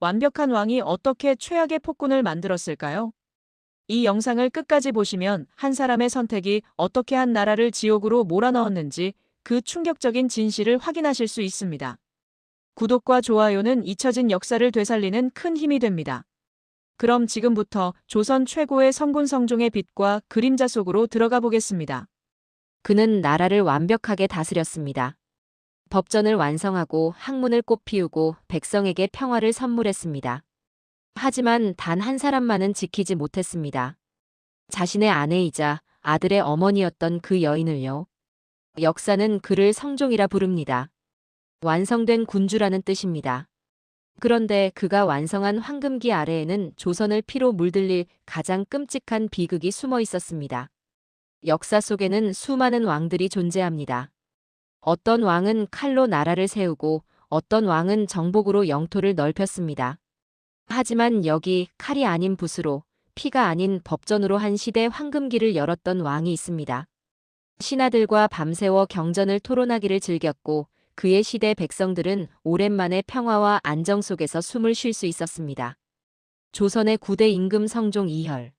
완벽한 왕이 어떻게 최악의 폭군을 만들었을까요? 이 영상을 끝까지 보시면 한 사람의 선택이 어떻게 한 나라를 지옥으로 몰아넣었는지 그 충격적인 진실을 확인하실 수 있습니다. 구독과 좋아요는 잊혀진 역사를 되살리는 큰 힘이 됩니다. 그럼 지금부터 조선 최고의 성군 성종의 빛과 그림자 속으로 들어가 보겠습니다. 그는 나라를 완벽하게 다스렸습니다. 법전을 완성하고 학문을 꽃피우고 백성에게 평화를 선물했습니다. 하지만 단 한 사람만은 지키지 못했습니다. 자신의 아내이자 아들의 어머니였던 그 여인을요. 역사는 그를 성종이라 부릅니다. 완성된 군주라는 뜻입니다. 그런데 그가 완성한 황금기 아래에는 조선을 피로 물들일 가장 끔찍한 비극이 숨어 있었습니다. 역사 속에는 수많은 왕들이 존재합니다. 어떤 왕은 칼로 나라를 세우고 어떤 왕은 정복으로 영토를 넓혔습니다. 하지만 여기 칼이 아닌 붓으로, 피가 아닌 법전으로 한 시대 황금기를 열었던 왕이 있습니다. 신하들과 밤새워 경전을 토론하기를 즐겼고 그의 시대 백성들은 오랜만에 평화와 안정 속에서 숨을 쉴 수 있었습니다. 조선의 9대 임금 성종 이혈.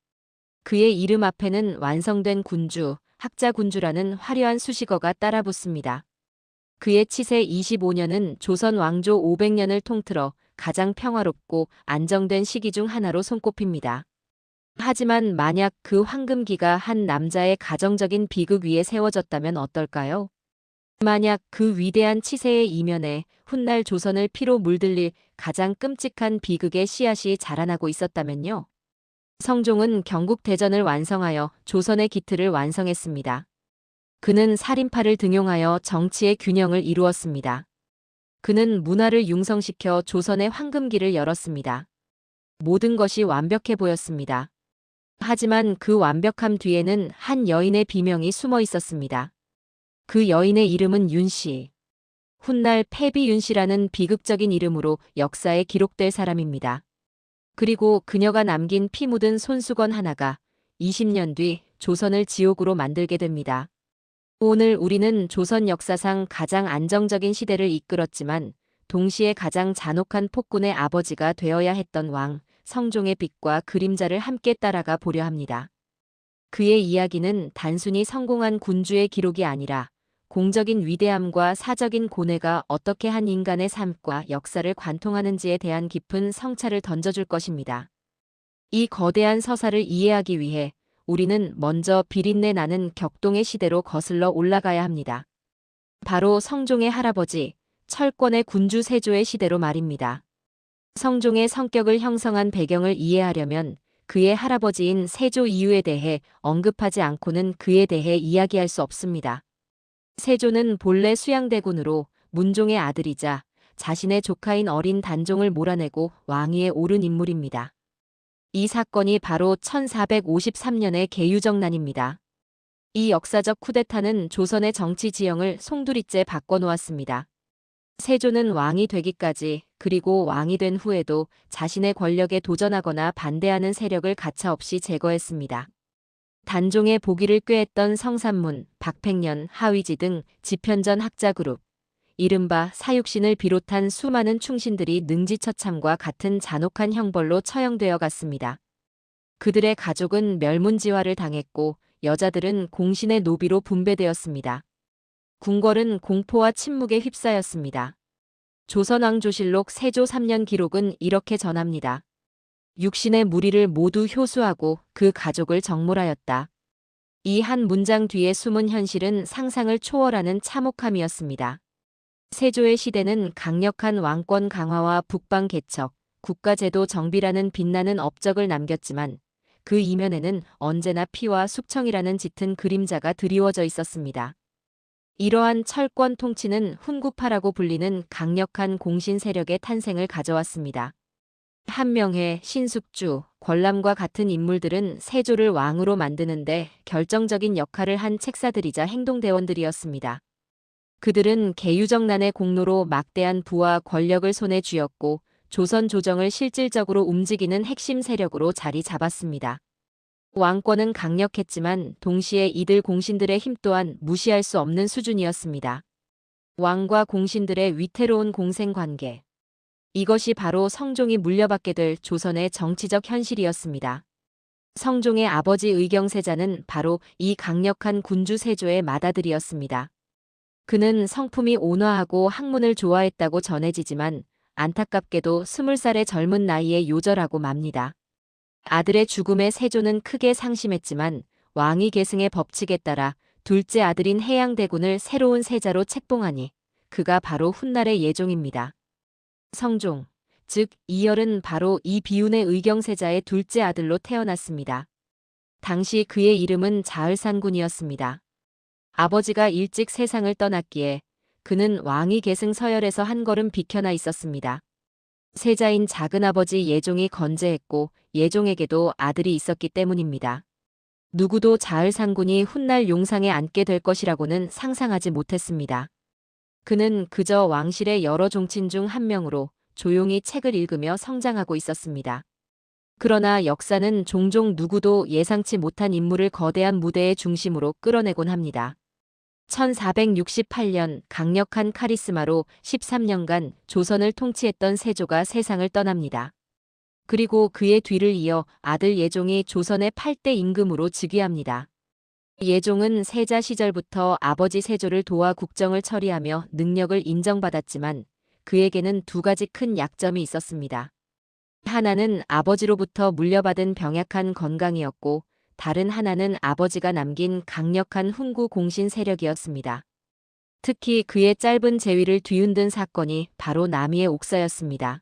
그의 이름 앞에는 완성된 군주, 학자군주라는 화려한 수식어가 따라붙습니다. 그의 치세 25년은 조선 왕조 500년을 통틀어 가장 평화롭고 안정된 시기 중 하나로 손꼽힙니다. 하지만 만약 그 황금기가 한 남자의 가정적인 비극 위에 세워졌다면 어떨까요? 만약 그 위대한 치세의 이면에 훗날 조선을 피로 물들릴 가장 끔찍한 비극의 씨앗이 자라나고 있었다면요? 성종은 경국대전을 완성하여 조선의 기틀을 완성했습니다. 그는 살인파를 등용하여 정치의 균형을 이루었습니다. 그는 문화를 융성시켜 조선의 황금기를 열었습니다. 모든 것이 완벽해 보였습니다. 하지만 그 완벽함 뒤에는 한 여인의 비명이 숨어 있었습니다. 그 여인의 이름은 윤씨. 훗날 패비윤씨라는 비극적인 이름으로 역사에 기록될 사람입니다. 그리고 그녀가 남긴 피 묻은 손수건 하나가 20년 뒤 조선을 지옥으로 만들게 됩니다. 오늘 우리는 조선 역사상 가장 안정적인 시대를 이끌었지만 동시에 가장 잔혹한 폭군의 아버지가 되어야 했던 왕, 성종의 빛과 그림자를 함께 따라가 보려 합니다. 그의 이야기는 단순히 성공한 군주의 기록이 아니라 공적인 위대함과 사적인 고뇌가 어떻게 한 인간의 삶과 역사를 관통하는지에 대한 깊은 성찰을 던져줄 것입니다. 이 거대한 서사를 이해하기 위해 우리는 먼저 비린내 나는 격동의 시대로 거슬러 올라가야 합니다. 바로 성종의 할아버지, 철권의 군주 세조의 시대로 말입니다. 성종의 성격을 형성한 배경을 이해하려면 그의 할아버지인 세조 이유에 대해 언급하지 않고는 그에 대해 이야기할 수 없습니다. 세조는 본래 수양대군으로 문종의 아들이자 자신의 조카인 어린 단종을 몰아내고 왕위에 오른 인물입니다. 이 사건이 바로 1453년의 계유정난입니다. 이 역사적 쿠데타는 조선의 정치 지형을 송두리째 바꿔놓았습니다. 세조는 왕이 되기까지 그리고 왕이 된 후에도 자신의 권력에 도전하거나 반대하는 세력을 가차없이 제거했습니다. 단종의 보기를 꾀했던 성산문, 박팽년, 하위지 등 지편전 학자그룹, 이른바 사육신을 비롯한 수많은 충신들이 능지처참과 같은 잔혹한 형벌로 처형되어 갔습니다. 그들의 가족은 멸문지화를 당했고 여자들은 공신의 노비로 분배되었습니다. 궁궐은 공포와 침묵에 휩싸였습니다. 조선왕조실록 세조 3년 기록은 이렇게 전합니다. 육신의 무리를 모두 효수하고 그 가족을 정몰하였다. 이 한 문장 뒤에 숨은 현실은 상상을 초월하는 참혹함이었습니다. 세조의 시대는 강력한 왕권 강화와 북방 개척, 국가제도 정비라는 빛나는 업적을 남겼지만 그 이면에는 언제나 피와 숙청이라는 짙은 그림자가 드리워져 있었습니다. 이러한 철권 통치는 훈구파라고 불리는 강력한 공신 세력의 탄생을 가져왔습니다. 한명회, 신숙주, 권람과 같은 인물들은 세조를 왕으로 만드는데 결정적인 역할을 한 책사들이자 행동대원들이었습니다. 그들은 계유정난의 공로로 막대한 부와 권력을 손에 쥐었고 조선 조정을 실질적으로 움직이는 핵심 세력으로 자리 잡았습니다. 왕권은 강력했지만 동시에 이들 공신들의 힘 또한 무시할 수 없는 수준이었습니다. 왕과 공신들의 위태로운 공생관계. 이것이 바로 성종이 물려받게 될 조선의 정치적 현실이었습니다. 성종의 아버지 의경세자는 바로 이 강력한 군주 세조의 맏아들이었습니다. 그는 성품이 온화하고 학문을 좋아했다고 전해지지만 안타깝게도 20살의 젊은 나이에 요절하고 맙니다. 아들의 죽음에 세조는 크게 상심했지만 왕위 계승의 법칙에 따라 둘째 아들인 해양대군을 새로운 세자로 책봉하니 그가 바로 훗날의 예종입니다. 성종, 즉 이열은 바로 이 비운의 의경세자의 둘째 아들로 태어났습니다. 당시 그의 이름은 자을산군이었습니다. 아버지가 일찍 세상을 떠났기에 그는 왕위 계승 서열에서 한 걸음 비켜나 있었습니다. 세자인 작은아버지 예종이 건재했고 예종에게도 아들이 있었기 때문입니다. 누구도 자을산군이 훗날 용상에 앉게 될 것이라고는 상상하지 못했습니다. 그는 그저 왕실의 여러 종친 중 한 명으로 조용히 책을 읽으며 성장하고 있었습니다. 그러나 역사는 종종 누구도 예상치 못한 인물을 거대한 무대의 중심으로 끌어내곤 합니다. 1468년 강력한 카리스마로 13년간 조선을 통치했던 세조가 세상을 떠납니다. 그리고 그의 뒤를 이어 아들 예종이 조선의 8대 임금으로 즉위합니다. 예종은 세자 시절부터 아버지 세조를 도와 국정을 처리하며 능력을 인정받았지만 그에게는 두 가지 큰 약점이 있었습니다. 하나는 아버지로부터 물려받은 병약한 건강이었고 다른 하나는 아버지가 남긴 강력한 훈구 공신 세력이었습니다. 특히 그의 짧은 재위를 뒤흔든 사건이 바로 남이의 옥사였습니다.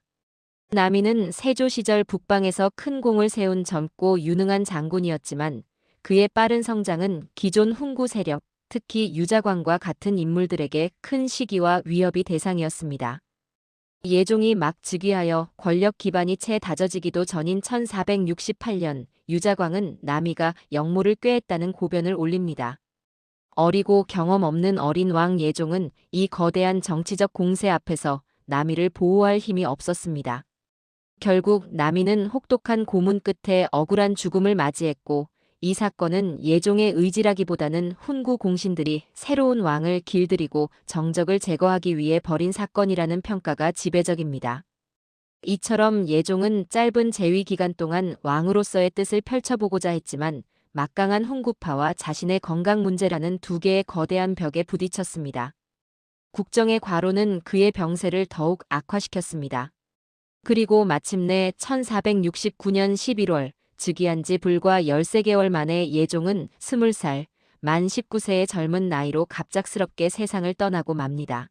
남이는 세조 시절 북방에서 큰 공을 세운 젊고 유능한 장군이었지만 그의 빠른 성장은 기존 훈구 세력, 특히 유자광과 같은 인물들에게 큰 시기와 위협이 대상이었습니다. 예종이 막 즉위하여 권력 기반이 채 다져지기도 전인 1468년 유자광은 남이가 역모를 꾀했다는 고변을 올립니다. 어리고 경험 없는 어린 왕 예종은 이 거대한 정치적 공세 앞에서 남이를 보호할 힘이 없었습니다. 결국 남이는 혹독한 고문 끝에 억울한 죽음을 맞이했고 이 사건은 예종의 의지라기보다는 훈구 공신들이 새로운 왕을 길들이고 정적을 제거하기 위해 벌인 사건이라는 평가가 지배적입니다. 이처럼 예종은 짧은 재위 기간 동안 왕으로서의 뜻을 펼쳐보고자 했지만 막강한 훈구파와 자신의 건강 문제라는 두 개의 거대한 벽에 부딪혔습니다. 국정의 과로는 그의 병세를 더욱 악화시켰습니다. 그리고 마침내 1469년 11월 즉위한 지 불과 13개월 만에 예종은 20살, 만 19세의 젊은 나이로 갑작스럽게 세상을 떠나고 맙니다.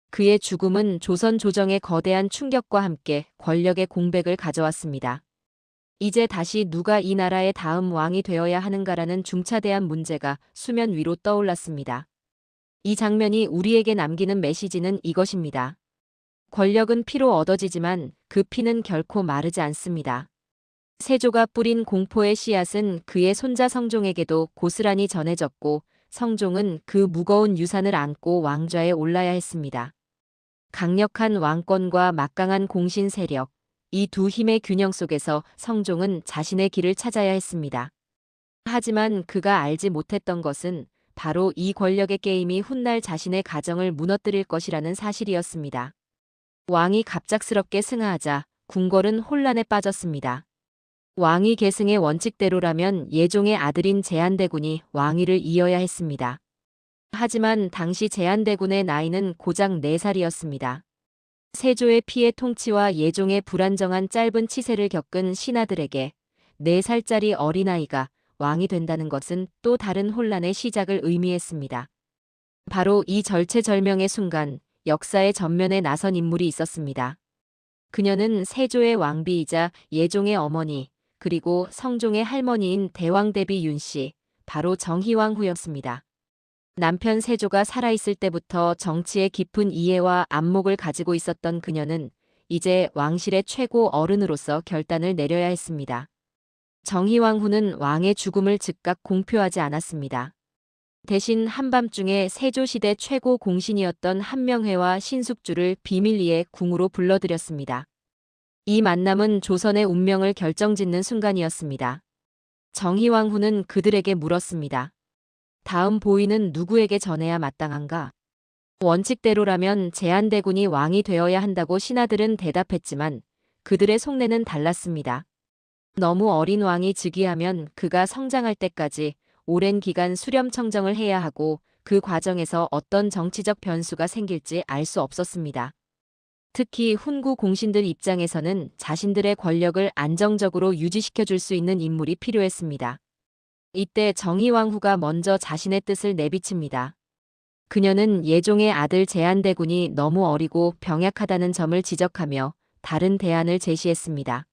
그의 죽음은 조선 조정의 거대한 충격과 함께 권력의 공백을 가져왔습니다. 이제 다시 누가 이 나라의 다음 왕이 되어야 하는가라는 중차대한 문제가 수면 위로 떠올랐습니다. 이 장면이 우리에게 남기는 메시지는 이것입니다. 권력은 피로 얻어지지만 그 피는 결코 마르지 않습니다. 세조가 뿌린 공포의 씨앗은 그의 손자 성종에게도 고스란히 전해졌고 성종은 그 무거운 유산을 안고 왕좌에 올라야 했습니다. 강력한 왕권과 막강한 공신 세력, 이 두 힘의 균형 속에서 성종은 자신의 길을 찾아야 했습니다. 하지만 그가 알지 못했던 것은 바로 이 권력의 게임이 훗날 자신의 가정을 무너뜨릴 것이라는 사실이었습니다. 왕이 갑작스럽게 승하하자 궁궐은 혼란에 빠졌습니다. 왕위 계승의 원칙대로라면 예종의 아들인 제한대군이 왕위를 이어야 했습니다. 하지만 당시 제한대군의 나이는 고작 4살이었습니다. 세조의 피해 통치와 예종의 불안정한 짧은 치세를 겪은 신하들에게 4살짜리 어린아이가 왕이 된다는 것은 또 다른 혼란의 시작을 의미했습니다. 바로 이 절체절명의 순간 역사의 전면에 나선 인물이 있었습니다. 그녀는 세조의 왕비이자 예종의 어머니, 그리고 성종의 할머니인 대왕대비 윤씨, 바로 정희왕후였습니다. 남편 세조가 살아있을 때부터 정치에 깊은 이해와 안목을 가지고 있었던 그녀는 이제 왕실의 최고 어른으로서 결단을 내려야 했습니다. 정희왕후는 왕의 죽음을 즉각 공표하지 않았습니다. 대신 한밤중에 세조시대 최고 공신이었던 한명회와 신숙주를 비밀리에 궁으로 불러들였습니다. 이 만남은 조선의 운명을 결정짓는 순간이었습니다. 정희왕후는 그들에게 물었습니다. 다음 보위는 누구에게 전해야 마땅한가? 원칙대로라면 제한대군이 왕이 되어야 한다고 신하들은 대답했지만 그들의 속내는 달랐습니다. 너무 어린 왕이 즉위하면 그가 성장할 때까지 오랜 기간 수렴청정을 해야 하고 그 과정에서 어떤 정치적 변수가 생길지 알 수 없었습니다. 특히 훈구 공신들 입장에서는 자신들의 권력을 안정적으로 유지시켜 줄 수 있는 인물이 필요했습니다. 이때 정의왕후가 먼저 자신의 뜻을 내비칩니다. 그녀는 예종의 아들 제한대군이 너무 어리고 병약하다는 점을 지적하며 다른 대안을 제시했습니다.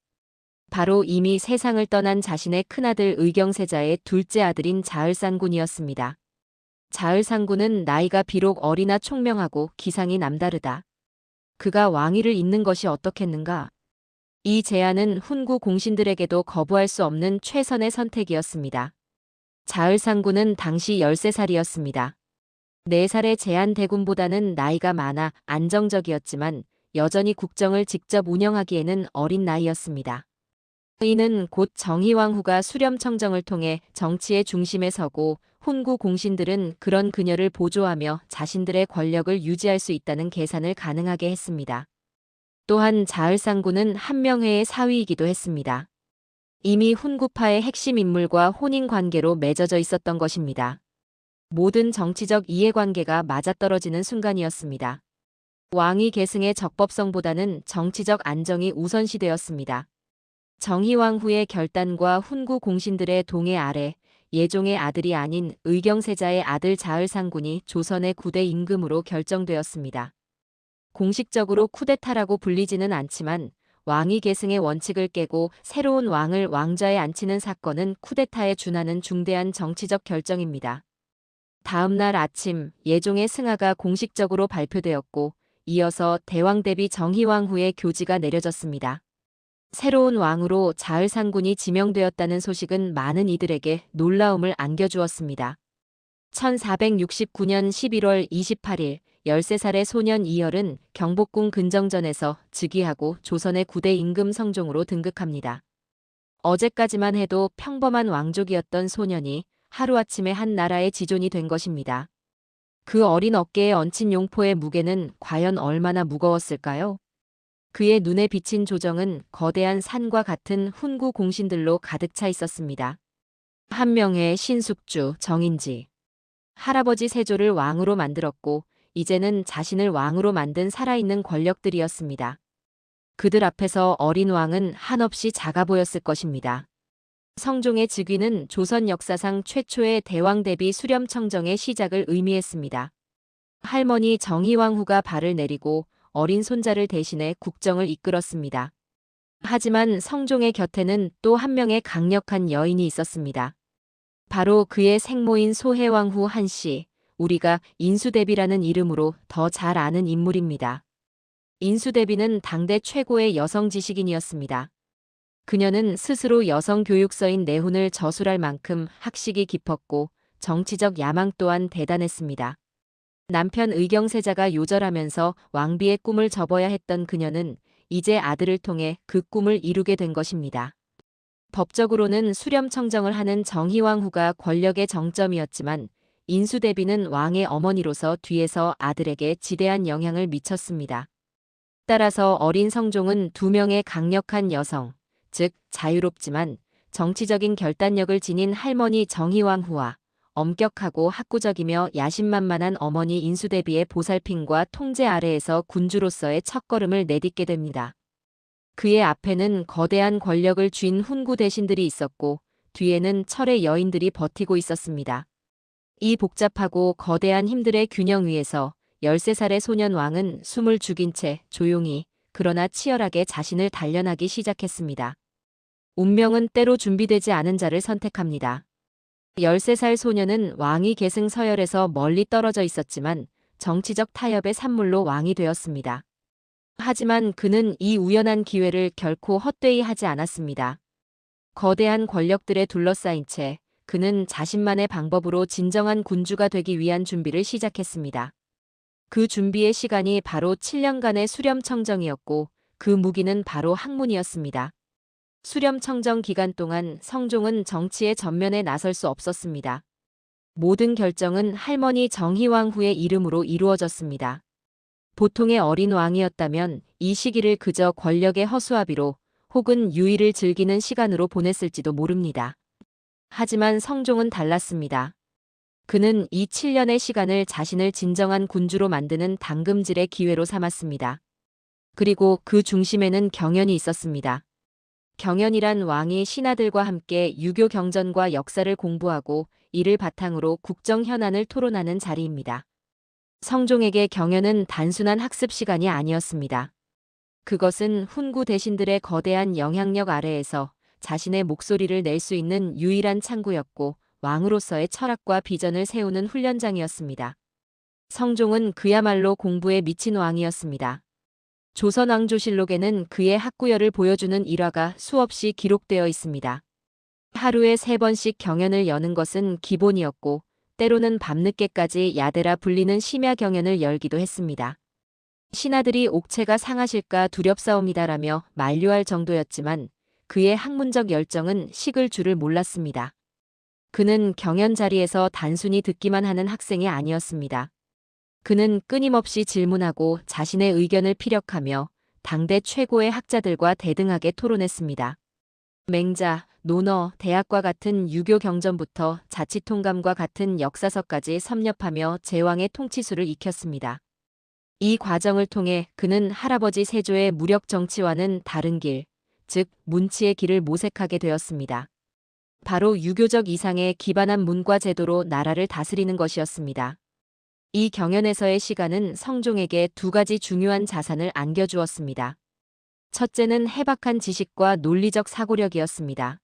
바로 이미 세상을 떠난 자신의 큰아들 의경세자의 둘째 아들인 자을상군이었습니다. 자을상군은 나이가 비록 어리나 총명하고 기상이 남다르다. 그가 왕위를 잇는 것이 어떻겠는가? 이 제안은 훈구 공신들에게도 거부할 수 없는 최선의 선택이었습니다. 자을상군은 당시 13살이었습니다. 4살의 제한대군보다는 나이가 많아 안정적이었지만 여전히 국정을 직접 운영하기에는 어린 나이였습니다. 이는 곧 정의왕후가 수렴청정을 통해 정치의 중심에 서고 훈구 공신들은 그런 그녀를 보조하며 자신들의 권력을 유지할 수 있다는 계산을 가능하게 했습니다. 또한 자을상군은 한명회의 사위이기도 했습니다. 이미 훈구파의 핵심 인물과 혼인관계로 맺어져 있었던 것입니다. 모든 정치적 이해관계가 맞아떨어지는 순간이었습니다. 왕위 계승의 적법성보다는 정치적 안정이 우선시되었습니다. 정의왕후의 결단과 훈구 공신들의 동의 아래 예종의 아들이 아닌 의경세자의 아들 자을상군이 조선의 9대 임금으로 결정되었습니다. 공식적으로 쿠데타라고 불리지는 않지만 왕위 계승의 원칙을 깨고 새로운 왕을 왕좌에 앉히는 사건은 쿠데타에 준하는 중대한 정치적 결정입니다. 다음 날 아침 예종의 승하가 공식적으로 발표되었고 이어서 대왕 대비 정의왕후의 교지가 내려졌습니다. 새로운 왕으로 자을상군이 지명되었다는 소식은 많은 이들에게 놀라움을 안겨주었습니다. 1469년 11월 28일 13살의 소년 이열은 경복궁 근정전에서 즉위하고 조선의 9대 임금 성종으로 등극합니다. 어제까지만 해도 평범한 왕족이었던 소년이 하루아침에 한 나라의 지존이 된 것입니다. 그 어린 어깨에 얹힌 용포의 무게는 과연 얼마나 무거웠을까요? 그의 눈에 비친 조정은 거대한 산과 같은 훈구 공신들로 가득 차 있었습니다. 한명회, 신숙주, 정인지. 할아버지 세조를 왕으로 만들었고 이제는 자신을 왕으로 만든 살아있는 권력들이었습니다. 그들 앞에서 어린 왕은 한없이 작아 보였을 것입니다. 성종의 즉위는 조선 역사상 최초의 대왕 대비 수렴청정의 시작을 의미했습니다. 할머니 정의왕후가 발을 내리고 어린 손자를 대신해 국정을 이끌었습니다. 하지만 성종의 곁에는 또 한 명의 강력한 여인이 있었습니다. 바로 그의 생모인 소해왕후 한씨, 우리가 인수대비라는 이름으로 더 잘 아는 인물입니다. 인수대비는 당대 최고의 여성 지식인이었습니다. 그녀는 스스로 여성 교육서인 내훈을 저술할 만큼 학식이 깊었고 정치적 야망 또한 대단했습니다. 남편 의경세자가 요절하면서 왕비의 꿈을 접어야 했던 그녀는 이제 아들을 통해 그 꿈을 이루게 된 것입니다. 법적으로는 수렴청정을 하는 정희왕후가 권력의 정점이었지만 인수대비는 왕의 어머니로서 뒤에서 아들에게 지대한 영향을 미쳤습니다. 따라서 어린 성종은 2명의 강력한 여성, 즉 자유롭지만 정치적인 결단력을 지닌 할머니 정희왕후와 엄격하고 학구적이며 야심만만한 어머니 인수대비의 보살핌과 통제 아래에서 군주로서의 첫걸음을 내딛게 됩니다. 그의 앞에는 거대한 권력을 쥔 훈구 대신들이 있었고 뒤에는 철의 여인들이 버티고 있었습니다. 이 복잡하고 거대한 힘들의 균형 위에서 13살의 소년 왕은 숨을 죽인 채 조용히 그러나 치열하게 자신을 단련하기 시작했습니다. 운명은 때로 준비되지 않은 자를 선택합니다. 13살 소년은 왕위 계승 서열에서 멀리 떨어져 있었지만 정치적 타협의 산물로 왕이 되었습니다. 하지만 그는 이 우연한 기회를 결코 헛되이 하지 않았습니다. 거대한 권력들에 둘러싸인 채 그는 자신만의 방법으로 진정한 군주가 되기 위한 준비를 시작했습니다. 그 준비의 시간이 바로 7년간의 수렴청정이었고 그 무기는 바로 학문이었습니다. 수렴청정 기간 동안 성종은 정치의 전면에 나설 수 없었습니다. 모든 결정은 할머니 정희왕후의 이름으로 이루어졌습니다. 보통의 어린 왕이었다면 이 시기를 그저 권력의 허수아비로 혹은 유의를 즐기는 시간으로 보냈을지도 모릅니다. 하지만 성종은 달랐습니다. 그는 이 7년의 시간을 자신을 진정한 군주로 만드는 당금질의 기회로 삼았습니다. 그리고 그 중심에는 경연이 있었습니다. 경연이란 왕이 신하들과 함께 유교 경전과 역사를 공부하고 이를 바탕으로 국정 현안을 토론하는 자리입니다. 성종에게 경연은 단순한 학습 시간이 아니었습니다. 그것은 훈구 대신들의 거대한 영향력 아래에서 자신의 목소리를 낼 수 있는 유일한 창구였고 왕으로서의 철학과 비전을 세우는 훈련장이었습니다. 성종은 그야말로 공부에 미친 왕이었습니다. 조선왕조실록에는 그의 학구열을 보여주는 일화가 수없이 기록되어 있습니다. 하루에 3번씩 경연을 여는 것은 기본이었고 때로는 밤늦게까지 야대라 불리는 심야 경연을 열기도 했습니다. 신하들이 옥체가 상하실까 두렵사옵니다라며 만류할 정도였지만 그의 학문적 열정은 식을 줄을 몰랐습니다. 그는 경연 자리에서 단순히 듣기만 하는 학생이 아니었습니다. 그는 끊임없이 질문하고 자신의 의견을 피력하며 당대 최고의 학자들과 대등하게 토론했습니다. 맹자, 논어, 대학과 같은 유교 경전부터 자치통감과 같은 역사서까지 섭렵하며 제왕의 통치술을 익혔습니다. 이 과정을 통해 그는 할아버지 세조의 무력 정치와는 다른 길, 즉 문치의 길을 모색하게 되었습니다. 바로 유교적 이상에 기반한 문과 제도로 나라를 다스리는 것이었습니다. 이 경연에서의 시간은 성종에게 2가지 중요한 자산을 안겨주었습니다. 첫째는 해박한 지식과 논리적 사고력이었습니다.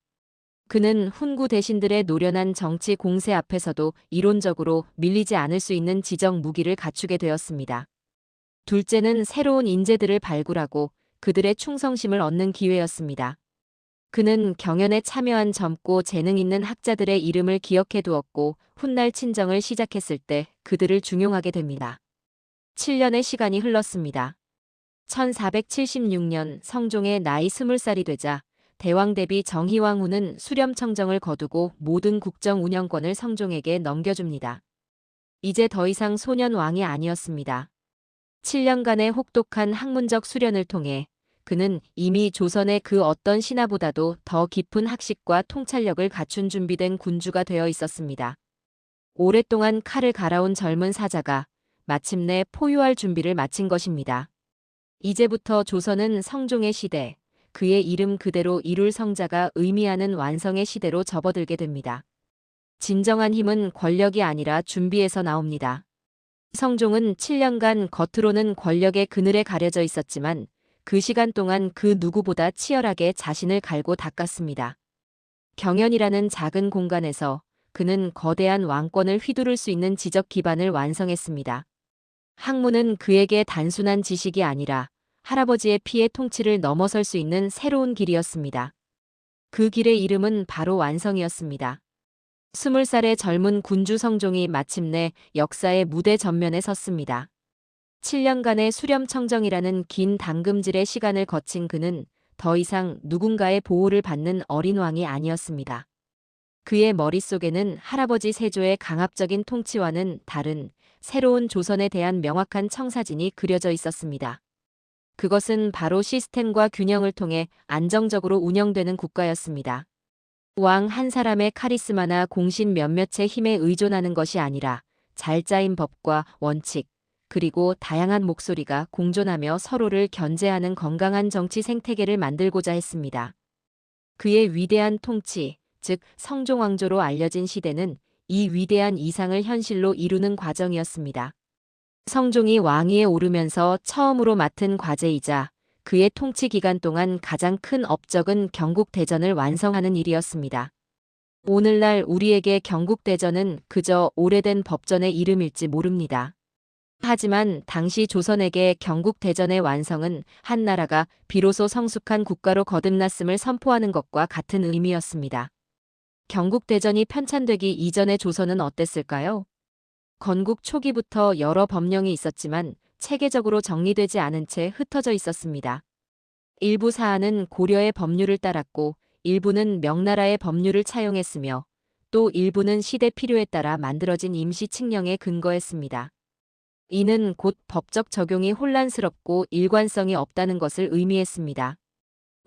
그는 훈구 대신들의 노련한 정치 공세 앞에서도 이론적으로 밀리지 않을 수 있는 지적 무기를 갖추게 되었습니다. 둘째는 새로운 인재들을 발굴하고 그들의 충성심을 얻는 기회였습니다. 그는 경연에 참여한 젊고 재능 있는 학자들의 이름을 기억해 두었고 훗날 친정을 시작했을 때 그들을 중용하게 됩니다. 7년의 시간이 흘렀습니다. 1476년 성종의 나이 20살이 되자 대왕 대비 정희왕후는 수렴청정을 거두고 모든 국정 운영권을 성종에게 넘겨줍니다. 이제 더 이상 소년 왕이 아니었습니다. 7년간의 혹독한 학문적 수련을 통해 그는 이미 조선의 그 어떤 신하보다도 더 깊은 학식과 통찰력을 갖춘 준비된 군주가 되어 있었습니다. 오랫동안 칼을 갈아온 젊은 사자가 마침내 포효할 준비를 마친 것입니다. 이제부터 조선은 성종의 시대, 그의 이름 그대로 이룰 성자가 의미하는 완성의 시대로 접어들게 됩니다. 진정한 힘은 권력이 아니라 준비에서 나옵니다. 성종은 7년간 겉으로는 권력의 그늘에 가려져 있었지만 그 시간 동안 그 누구보다 치열하게 자신을 갈고 닦았습니다. 경연이라는 작은 공간에서 그는 거대한 왕권을 휘두를 수 있는 지적 기반을 완성했습니다. 학문은 그에게 단순한 지식이 아니라 할아버지의 피의 통치를 넘어설 수 있는 새로운 길이었습니다. 그 길의 이름은 바로 완성이었습니다. 20살의 젊은 군주 성종이 마침내 역사의 무대 전면에 섰습니다. 7년간의 수렴청정이라는 긴 당금질의 시간을 거친 그는 더 이상 누군가의 보호를 받는 어린 왕이 아니었습니다. 그의 머릿속에는 할아버지 세조의 강압적인 통치와는 다른 새로운 조선에 대한 명확한 청사진이 그려져 있었습니다. 그것은 바로 시스템과 균형을 통해 안정적으로 운영되는 국가였습니다. 왕 한 사람의 카리스마나 공신 몇몇의 힘에 의존하는 것이 아니라 잘 짜인 법과 원칙, 그리고 다양한 목소리가 공존하며 서로를 견제하는 건강한 정치 생태계를 만들고자 했습니다. 그의 위대한 통치, 즉 성종왕조로 알려진 시대는 이 위대한 이상을 현실로 이루는 과정이었습니다. 성종이 왕위에 오르면서 처음으로 맡은 과제이자 그의 통치 기간 동안 가장 큰 업적은 경국대전을 완성하는 일이었습니다. 오늘날 우리에게 경국대전은 그저 오래된 법전의 이름일지 모릅니다. 하지만 당시 조선에게 경국대전의 완성은 한 나라가 비로소 성숙한 국가로 거듭났음을 선포하는 것과 같은 의미였습니다. 경국대전이 편찬되기 이전의 조선은 어땠을까요? 건국 초기부터 여러 법령이 있었지만 체계적으로 정리되지 않은 채 흩어져 있었습니다. 일부 사안은 고려의 법률을 따랐고 일부는 명나라의 법률을 차용했으며 또 일부는 시대 필요에 따라 만들어진 임시 칙령에 근거했습니다. 이는 곧 법적 적용이 혼란스럽고 일관성이 없다는 것을 의미했습니다.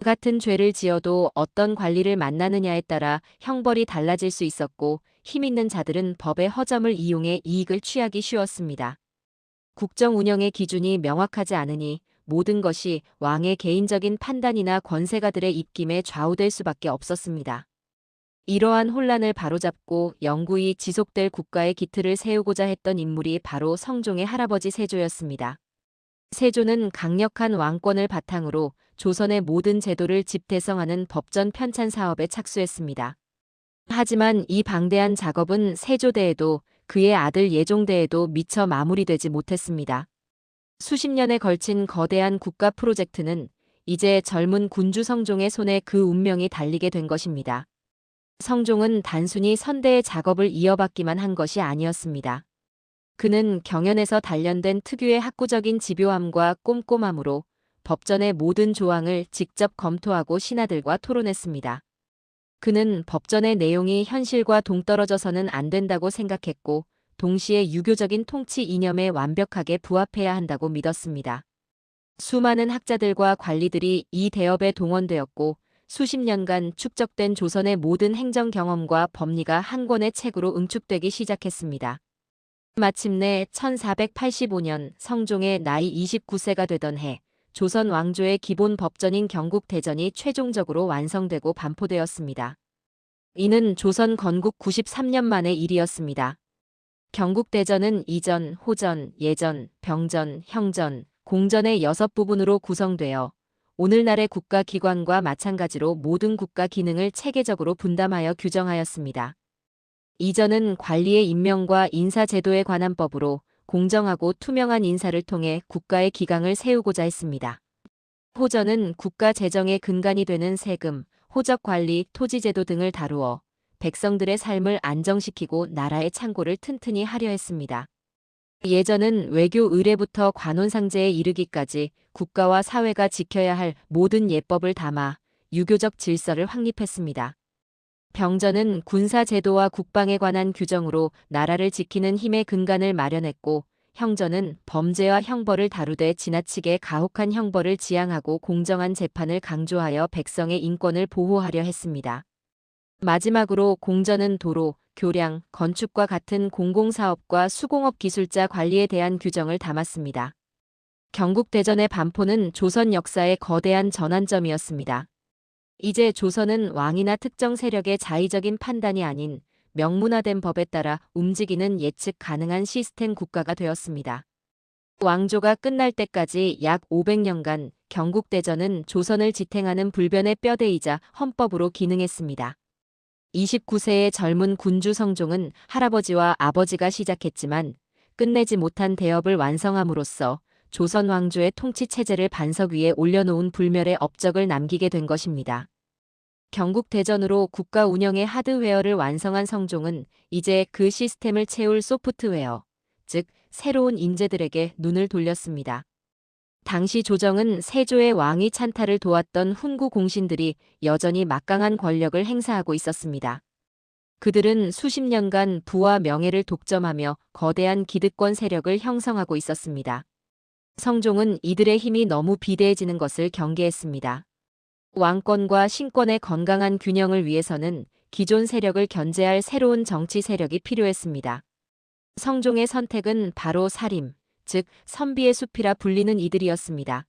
같은 죄를 지어도 어떤 관리를 만나느냐에 따라 형벌이 달라질 수 있었고 힘 있는 자들은 법의 허점을 이용해 이익을 취하기 쉬웠습니다. 국정 운영의 기준이 명확하지 않으니 모든 것이 왕의 개인적인 판단이나 권세가들의 입김에 좌우될 수밖에 없었습니다. 이러한 혼란을 바로잡고 영구히 지속될 국가의 기틀을 세우고자 했던 인물이 바로 성종의 할아버지 세조였습니다. 세조는 강력한 왕권을 바탕으로 조선의 모든 제도를 집대성하는 법전 편찬 사업에 착수했습니다. 하지만 이 방대한 작업은 세조대에도 그의 아들 예종대에도 미처 마무리되지 못했습니다. 수십 년에 걸친 거대한 국가 프로젝트는 이제 젊은 군주 성종의 손에 그 운명이 달리게 된 것입니다. 성종은 단순히 선대의 작업을 이어받기만 한 것이 아니었습니다. 그는 경연에서 단련된 특유의 학구적인 집요함과 꼼꼼함으로 법전의 모든 조항을 직접 검토하고 신하들과 토론했습니다. 그는 법전의 내용이 현실과 동떨어져서는 안 된다고 생각했고 동시에 유교적인 통치 이념에 완벽하게 부합해야 한다고 믿었습니다. 수많은 학자들과 관리들이 이 대업에 동원되었고 수십 년간 축적된 조선의 모든 행정 경험과 법리가 한 권의 책으로 응축되기 시작했습니다. 마침내 1485년 성종의 나이 29세가 되던 해 조선 왕조의 기본 법전인 경국대전이 최종적으로 완성되고 반포되었습니다. 이는 조선 건국 93년 만의 일이었습니다. 경국대전은 이전, 호전, 예전, 병전, 형전, 공전의 6부분으로 구성되어 오늘날의 국가기관과 마찬가지로 모든 국가 기능을 체계적으로 분담하여 규정하였습니다. 이전은 관리의 임명과 인사제도에 관한 법으로 공정하고 투명한 인사를 통해 국가의 기강을 세우고자 했습니다. 호전은 국가 재정의 근간이 되는 세금, 호적관리, 토지제도 등을 다루어 백성들의 삶을 안정시키고 나라의 창고를 튼튼히 하려 했습니다. 예전은 외교 의례부터 관원상제에 이르기까지 국가와 사회가 지켜야 할 모든 예법을 담아 유교적 질서를 확립했습니다. 병전은 군사제도와 국방에 관한 규정으로 나라를 지키는 힘의 근간을 마련했고 형전은 범죄와 형벌을 다루되 지나치게 가혹한 형벌을 지양하고 공정한 재판을 강조하여 백성의 인권을 보호하려 했습니다. 마지막으로 공전은 도로, 교량, 건축과 같은 공공사업과 수공업 기술자 관리에 대한 규정을 담았습니다. 경국대전의 반포는 조선 역사의 거대한 전환점이었습니다. 이제 조선은 왕이나 특정 세력의 자의적인 판단이 아닌 명문화된 법에 따라 움직이는 예측 가능한 시스템 국가가 되었습니다. 왕조가 끝날 때까지 약 500년간 경국대전은 조선을 지탱하는 불변의 뼈대이자 헌법으로 기능했습니다. 29세의 젊은 군주 성종은 할아버지와 아버지가 시작했지만 끝내지 못한 대업을 완성함으로써 조선 왕조의 통치 체제를 반석 위에 올려놓은 불멸의 업적을 남기게 된 것입니다. 경국대전으로 국가 운영의 하드웨어를 완성한 성종은 이제 그 시스템을 채울 소프트웨어, 즉 새로운 인재들에게 눈을 돌렸습니다. 당시 조정은 세조의 왕위 찬탈을 도왔던 훈구 공신들이 여전히 막강한 권력을 행사하고 있었습니다. 그들은 수십 년간 부와 명예를 독점하며 거대한 기득권 세력을 형성하고 있었습니다. 성종은 이들의 힘이 너무 비대해지는 것을 경계했습니다. 왕권과 신권의 건강한 균형을 위해서는 기존 세력을 견제할 새로운 정치 세력이 필요했습니다. 성종의 선택은 바로 사림, 즉 선비의 숲이라 불리는 이들이었습니다.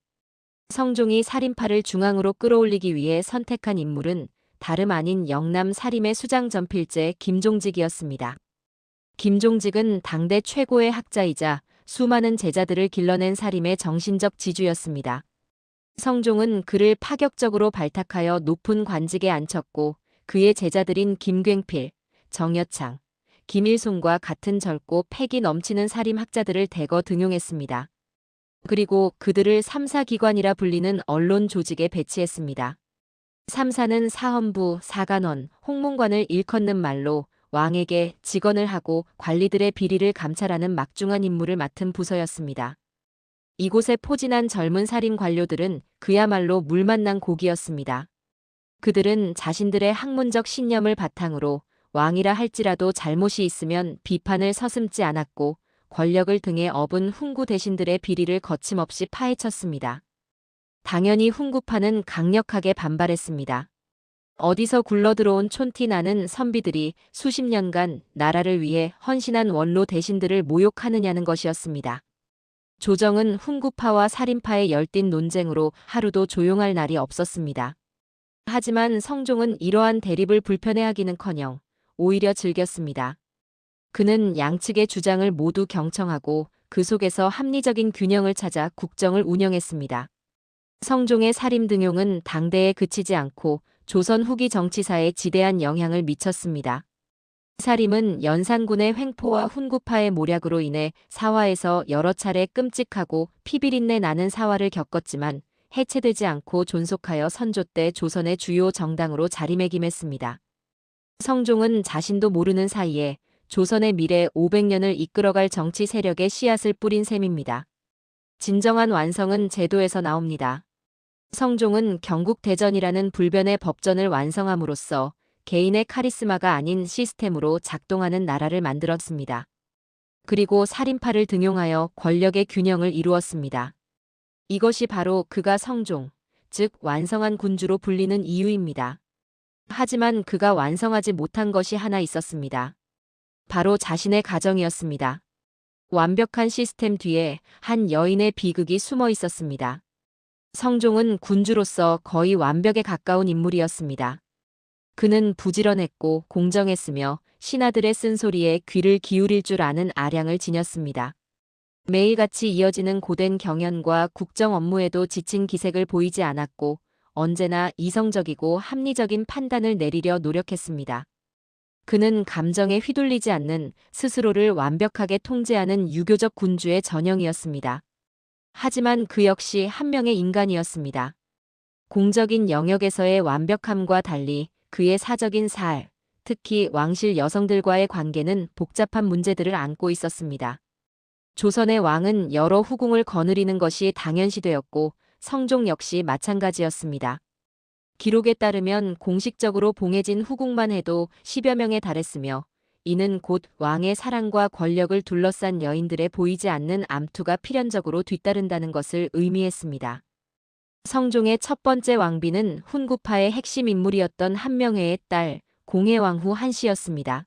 성종이 살인파를 중앙으로 끌어올리기 위해 선택한 인물은 다름 아닌 영남 사림의 수장전필제 김종직이었습니다. 김종직은 당대 최고의 학자이자 수많은 제자들을 길러낸 사림의 정신적 지주였습니다. 성종은 그를 파격적으로 발탁하여 높은 관직에 앉혔고 그의 제자들인 김굉필, 정여창, 김일손과 같은 젊고 패기 넘치는 사림 학자들을 대거 등용했습니다. 그리고 그들을 삼사기관이라 불리는 언론 조직에 배치했습니다. 삼사는 사헌부, 사간원, 홍문관을 일컫는 말로 왕에게 직언을 하고 관리들의 비리를 감찰하는 막중한 임무를 맡은 부서였습니다. 이곳에 포진한 젊은 사림 관료들은 그야말로 물 만난 고기였습니다. 그들은 자신들의 학문적 신념을 바탕으로 왕이라 할지라도 잘못이 있으면 비판을 서슴지 않았고 권력을 등에 업은 훈구 대신들의 비리를 거침없이 파헤쳤습니다. 당연히 훈구파는 강력하게 반발했습니다. 어디서 굴러들어온 촌티 나는 선비들이 수십 년간 나라를 위해 헌신한 원로 대신들을 모욕하느냐는 것이었습니다. 조정은 훈구파와 살인파의 열띤 논쟁으로 하루도 조용할 날이 없었습니다. 하지만 성종은 이러한 대립을 불편해하기는커녕 오히려 즐겼습니다. 그는 양측의 주장을 모두 경청하고 그 속에서 합리적인 균형을 찾아 국정을 운영했습니다. 성종의 살인 등용은 당대에 그치지 않고 조선 후기 정치사에 지대한 영향을 미쳤습니다. 살인은 연산군의 횡포와 훈구파의 모략으로 인해 사화에서 여러 차례 끔찍하고 피비린내 나는 사화를 겪었지만 해체되지 않고 존속하여 선조 때 조선의 주요 정당으로 자리매김했습니다. 성종은 자신도 모르는 사이에 조선의 미래 500년을 이끌어갈 정치 세력의 씨앗을 뿌린 셈입니다. 진정한 완성은 제도에서 나옵니다. 성종은 경국대전이라는 불변의 법전을 완성함으로써 개인의 카리스마가 아닌 시스템으로 작동하는 나라를 만들었습니다. 그리고 살인파를 등용하여 권력의 균형을 이루었습니다. 이것이 바로 그가 성종, 즉 완성한 군주로 불리는 이유입니다. 하지만 그가 완성하지 못한 것이 하나 있었습니다. 바로 자신의 가정이었습니다. 완벽한 시스템 뒤에 한 여인의 비극이 숨어 있었습니다. 성종은 군주로서 거의 완벽에 가까운 인물이었습니다. 그는 부지런했고 공정했으며 신하들의 쓴소리에 귀를 기울일 줄 아는 아량을 지녔습니다. 매일같이 이어지는 고된 경연과 국정 업무에도 지친 기색을 보이지 않았고 언제나 이성적이고 합리적인 판단을 내리려 노력했습니다. 그는 감정에 휘둘리지 않는 스스로를 완벽하게 통제하는 유교적 군주의 전형이었습니다. 하지만 그 역시 한 명의 인간이었습니다. 공적인 영역에서의 완벽함과 달리 그의 사적인 살, 특히 왕실 여성들과의 관계는 복잡한 문제들을 안고 있었습니다. 조선의 왕은 여러 후궁을 거느리는 것이 당연시되었고 성종 역시 마찬가지였습니다. 기록에 따르면 공식적으로 봉해진 후궁만 해도 10여 명에 달했으며 이는 곧 왕의 사랑과 권력을 둘러싼 여인들의 보이지 않는 암투가 필연적으로 뒤따른다는 것을 의미했습니다. 성종의 첫 번째 왕비는 훈구파의 핵심 인물이었던 한명회의 딸 공해왕후 한씨였습니다.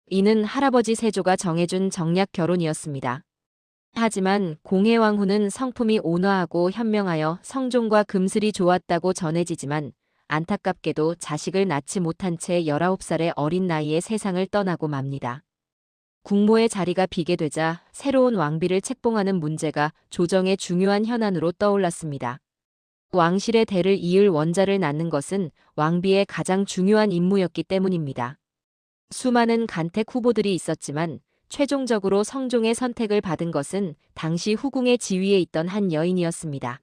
이는 할아버지 세조가 정해준 정략 결혼이었습니다. 하지만 공해왕후는 성품이 온화하고 현명하여 성종과 금슬이 좋았다고 전해지지만 안타깝게도 자식을 낳지 못한 채 19살의 어린 나이에 세상을 떠나고 맙니다. 국모의 자리가 비게 되자 새로운 왕비를 책봉하는 문제가 조정의 중요한 현안으로 떠올랐습니다. 왕실의 대를 이을 원자를 낳는 것은 왕비의 가장 중요한 임무였기 때문입니다. 수많은 간택 후보들이 있었지만 최종적으로 성종의 선택을 받은 것은 당시 후궁의 지위에 있던 한 여인이었습니다.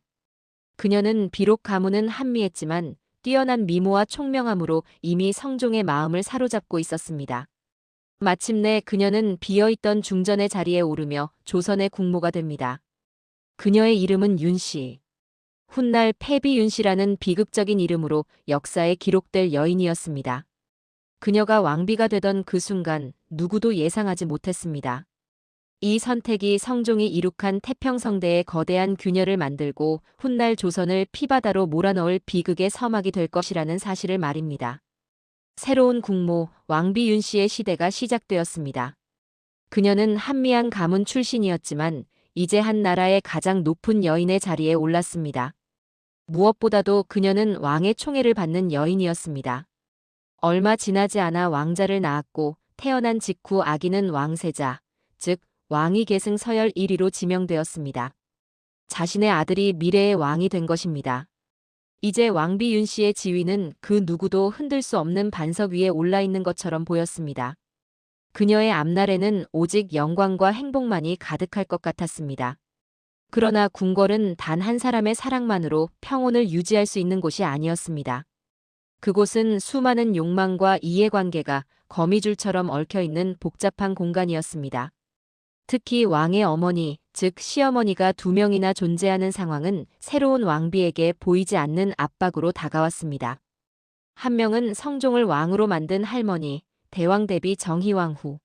그녀는 비록 가문은 한미했지만 뛰어난 미모와 총명함으로 이미 성종의 마음을 사로잡고 있었습니다. 마침내 그녀는 비어있던 중전의 자리에 오르며 조선의 국모가 됩니다. 그녀의 이름은 윤씨. 훗날 패비윤씨라는 비극적인 이름으로 역사에 기록될 여인이었습니다. 그녀가 왕비가 되던 그 순간 누구도 예상하지 못했습니다. 이 선택이 성종이 이룩한 태평성대의 거대한 균열을 만들고 훗날 조선을 피바다로 몰아넣을 비극의 서막이 될 것이라는 사실을 말입니다. 새로운 국모 왕비 윤씨의 시대가 시작되었습니다. 그녀는 한미한 가문 출신이었지만 이제 한 나라의 가장 높은 여인의 자리에 올랐습니다. 무엇보다도 그녀는 왕의 총애를 받는 여인이었습니다. 얼마 지나지 않아 왕자를 낳았고 태어난 직후 아기는 왕세자, 즉 왕위 계승 서열 1위로 지명되었습니다. 자신의 아들이 미래의 왕이 된 것입니다. 이제 왕비 윤씨의 지위는 그 누구도 흔들 수 없는 반석 위에 올라 있는 것처럼 보였습니다. 그녀의 앞날에는 오직 영광과 행복만이 가득할 것 같았습니다. 그러나 궁궐은 단 한 사람의 사랑만으로 평온을 유지할 수 있는 곳이 아니었습니다. 그곳은 수많은 욕망과 이해관계가 거미줄처럼 얽혀있는 복잡한 공간이었습니다. 특히 왕의 어머니, 즉 시어머니가 2명이나 존재하는 상황은 새로운 왕비에게 보이지 않는 압박으로 다가왔습니다. 한 명은 성종을 왕으로 만든 할머니, 대왕 대비 정희왕후.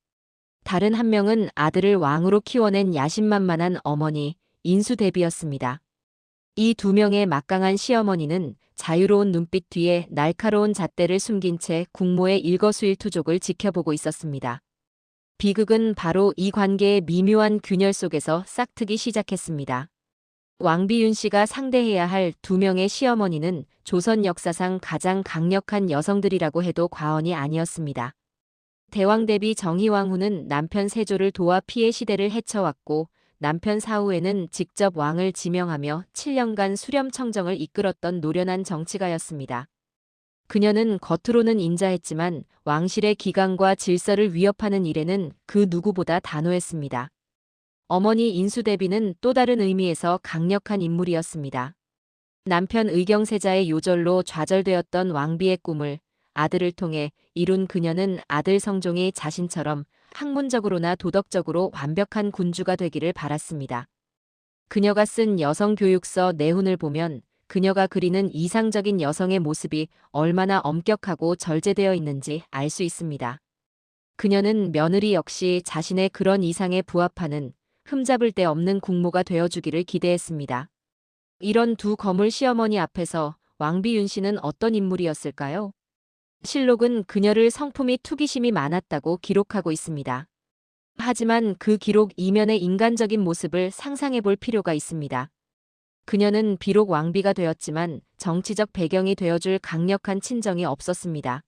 다른 한 명은 아들을 왕으로 키워낸 야심만만한 어머니 인수대비였습니다. 이 두 명의 막강한 시어머니는 자유로운 눈빛 뒤에 날카로운 잣대를 숨긴 채 국모의 일거수일투족을 지켜보고 있었습니다. 비극은 바로 이 관계의 미묘한 균열 속에서 싹트기 시작했습니다. 왕비윤 씨가 상대해야 할 두 명의 시어머니는 조선 역사상 가장 강력한 여성들이라고 해도 과언이 아니었습니다. 대왕 대비 정희왕후는 남편 세조를 도와 피해 시대를 헤쳐왔고 남편 사후에는 직접 왕을 지명하며 7년간 수렴청정을 이끌었던 노련한 정치가였습니다. 그녀는 겉으로는 인자했지만 왕실의 기강과 질서를 위협하는 일에는 그 누구보다 단호했습니다. 어머니 인수대비는 또 다른 의미에서 강력한 인물이었습니다. 남편 의경세자의 요절로 좌절되었던 왕비의 꿈을 아들을 통해 이룬 그녀는 아들 성종이 자신처럼 학문적으로나 도덕적으로 완벽한 군주가 되기를 바랐습니다. 그녀가 쓴 여성교육서 내훈을 보면 그녀가 그리는 이상적인 여성의 모습이 얼마나 엄격하고 절제되어 있는지 알 수 있습니다. 그녀는 며느리 역시 자신의 그런 이상에 부합하는 흠잡을 데 없는 국모가 되어주기를 기대했습니다. 이런 두 거물 시어머니 앞에서 왕비윤 씨는 어떤 인물이었을까요? 실록은 그녀를 성품이 투기심이 많았다고 기록하고 있습니다. 하지만 그 기록 이면의 인간적인 모습을 상상해 볼 필요가 있습니다. 그녀는 비록 왕비가 되었지만 정치적 배경이 되어줄 강력한 친정이 없었습니다.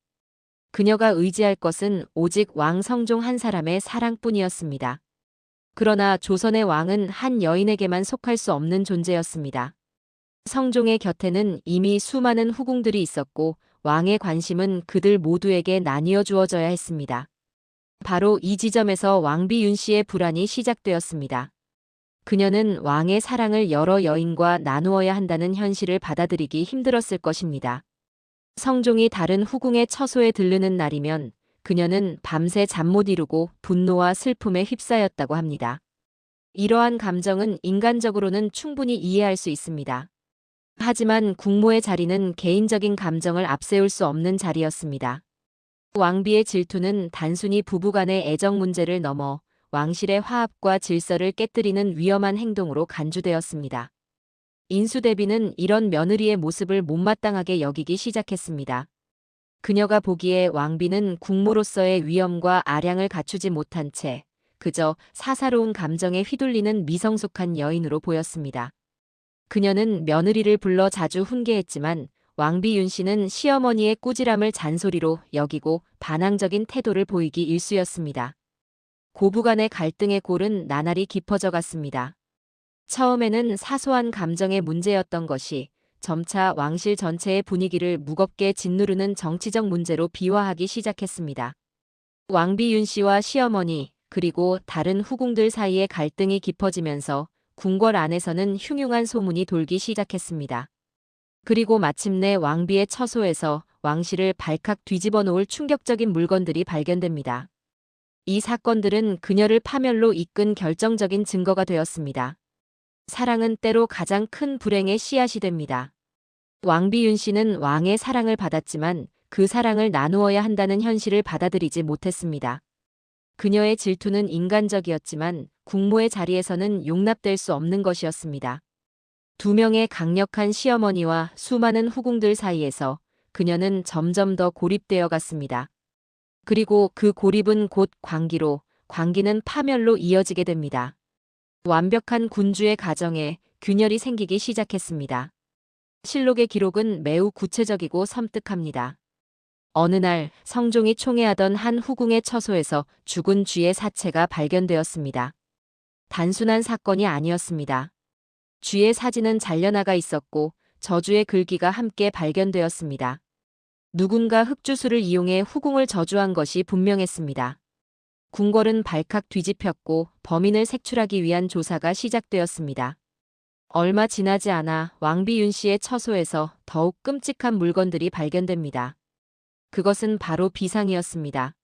그녀가 의지할 것은 오직 왕 성종 한 사람의 사랑뿐이었습니다. 그러나 조선의 왕은 한 여인에게만 속할 수 없는 존재였습니다. 성종의 곁에는 이미 수많은 후궁들이 있었고 왕의 관심은 그들 모두에게 나뉘어 주어져야 했습니다. 바로 이 지점에서 왕비윤 씨의 불안이 시작되었습니다. 그녀는 왕의 사랑을 여러 여인과 나누어야 한다는 현실을 받아들이기 힘들었을 것입니다. 성종이 다른 후궁의 처소에 들르는 날이면 그녀는 밤새 잠 못 이루고 분노와 슬픔에 휩싸였다고 합니다. 이러한 감정은 인간적으로는 충분히 이해할 수 있습니다. 하지만 국모의 자리는 개인적인 감정을 앞세울 수 없는 자리였습니다. 왕비의 질투는 단순히 부부간의 애정 문제를 넘어 왕실의 화합과 질서를 깨뜨리는 위험한 행동으로 간주되었습니다. 인수대비는 이런 며느리의 모습을 못마땅하게 여기기 시작했습니다. 그녀가 보기에 왕비는 국모로서의 위엄과 아량을 갖추지 못한 채 그저 사사로운 감정에 휘둘리는 미성숙한 여인으로 보였습니다. 그녀는 며느리를 불러 자주 훈계했지만 왕비윤 씨는 시어머니의 꾸지람을 잔소리로 여기고 반항적인 태도를 보이기 일쑤였습니다. 고부간의 갈등의 골은 나날이 깊어져 갔습니다. 처음에는 사소한 감정의 문제였던 것이 점차 왕실 전체의 분위기를 무겁게 짓누르는 정치적 문제로 비화하기 시작했습니다. 왕비윤 씨와 시어머니 그리고 다른 후궁들 사이의 갈등이 깊어지면서 궁궐 안에서는 흉흉한 소문이 돌기 시작했습니다. 그리고 마침내 왕비의 처소에서 왕실을 발칵 뒤집어 놓을 충격적인 물건들이 발견됩니다. 이 사건들은 그녀를 파멸로 이끈 결정적인 증거가 되었습니다. 사랑은 때로 가장 큰 불행의 씨앗이 됩니다. 왕비윤 씨는 왕의 사랑을 받았지만 그 사랑을 나누어야 한다는 현실을 받아들이지 못했습니다. 그녀의 질투는 인간적이었지만 국모의 자리에서는 용납될 수 없는 것이었습니다. 두 명의 강력한 시어머니와 수많은 후궁들 사이에서 그녀는 점점 더 고립되어 갔습니다. 그리고 그 고립은 곧 광기로, 광기는 파멸로 이어지게 됩니다. 완벽한 군주의 가정에 균열이 생기기 시작했습니다. 실록의 기록은 매우 구체적이고 섬뜩합니다. 어느 날 성종이 총애하던 한 후궁의 처소에서 죽은 쥐의 사체가 발견되었습니다. 단순한 사건이 아니었습니다. 쥐의 사진은 잘려나가 있었고 저주의 글귀가 함께 발견되었습니다. 누군가 흑주술을 이용해 후궁을 저주한 것이 분명했습니다. 궁궐은 발칵 뒤집혔고 범인을 색출하기 위한 조사가 시작되었습니다. 얼마 지나지 않아 왕비윤 씨의 처소에서 더욱 끔찍한 물건들이 발견됩니다. 그것은 바로 비상이었습니다.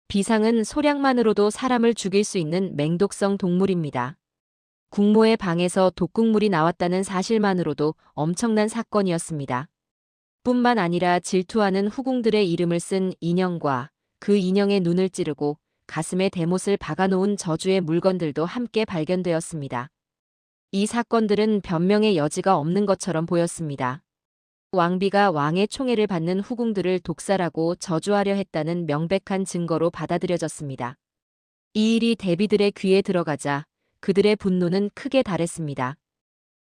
비상은 소량만으로도 사람을 죽일 수 있는 맹독성 동물입니다. 국모의 방에서 독극물이 나왔다는 사실만으로도 엄청난 사건이었습니다. 뿐만 아니라 질투하는 후궁들의 이름을 쓴 인형과 그 인형의 눈을 찌르고 가슴에 대못을 박아놓은 저주의 물건들도 함께 발견되었습니다. 이 사건들은 변명의 여지가 없는 것처럼 보였습니다. 왕비가 왕의 총애를 받는 후궁들을 독살하고 저주하려 했다는 명백한 증거로 받아들여졌습니다. 이 일이 대비들의 귀에 들어가자 그들의 분노는 크게 달했습니다.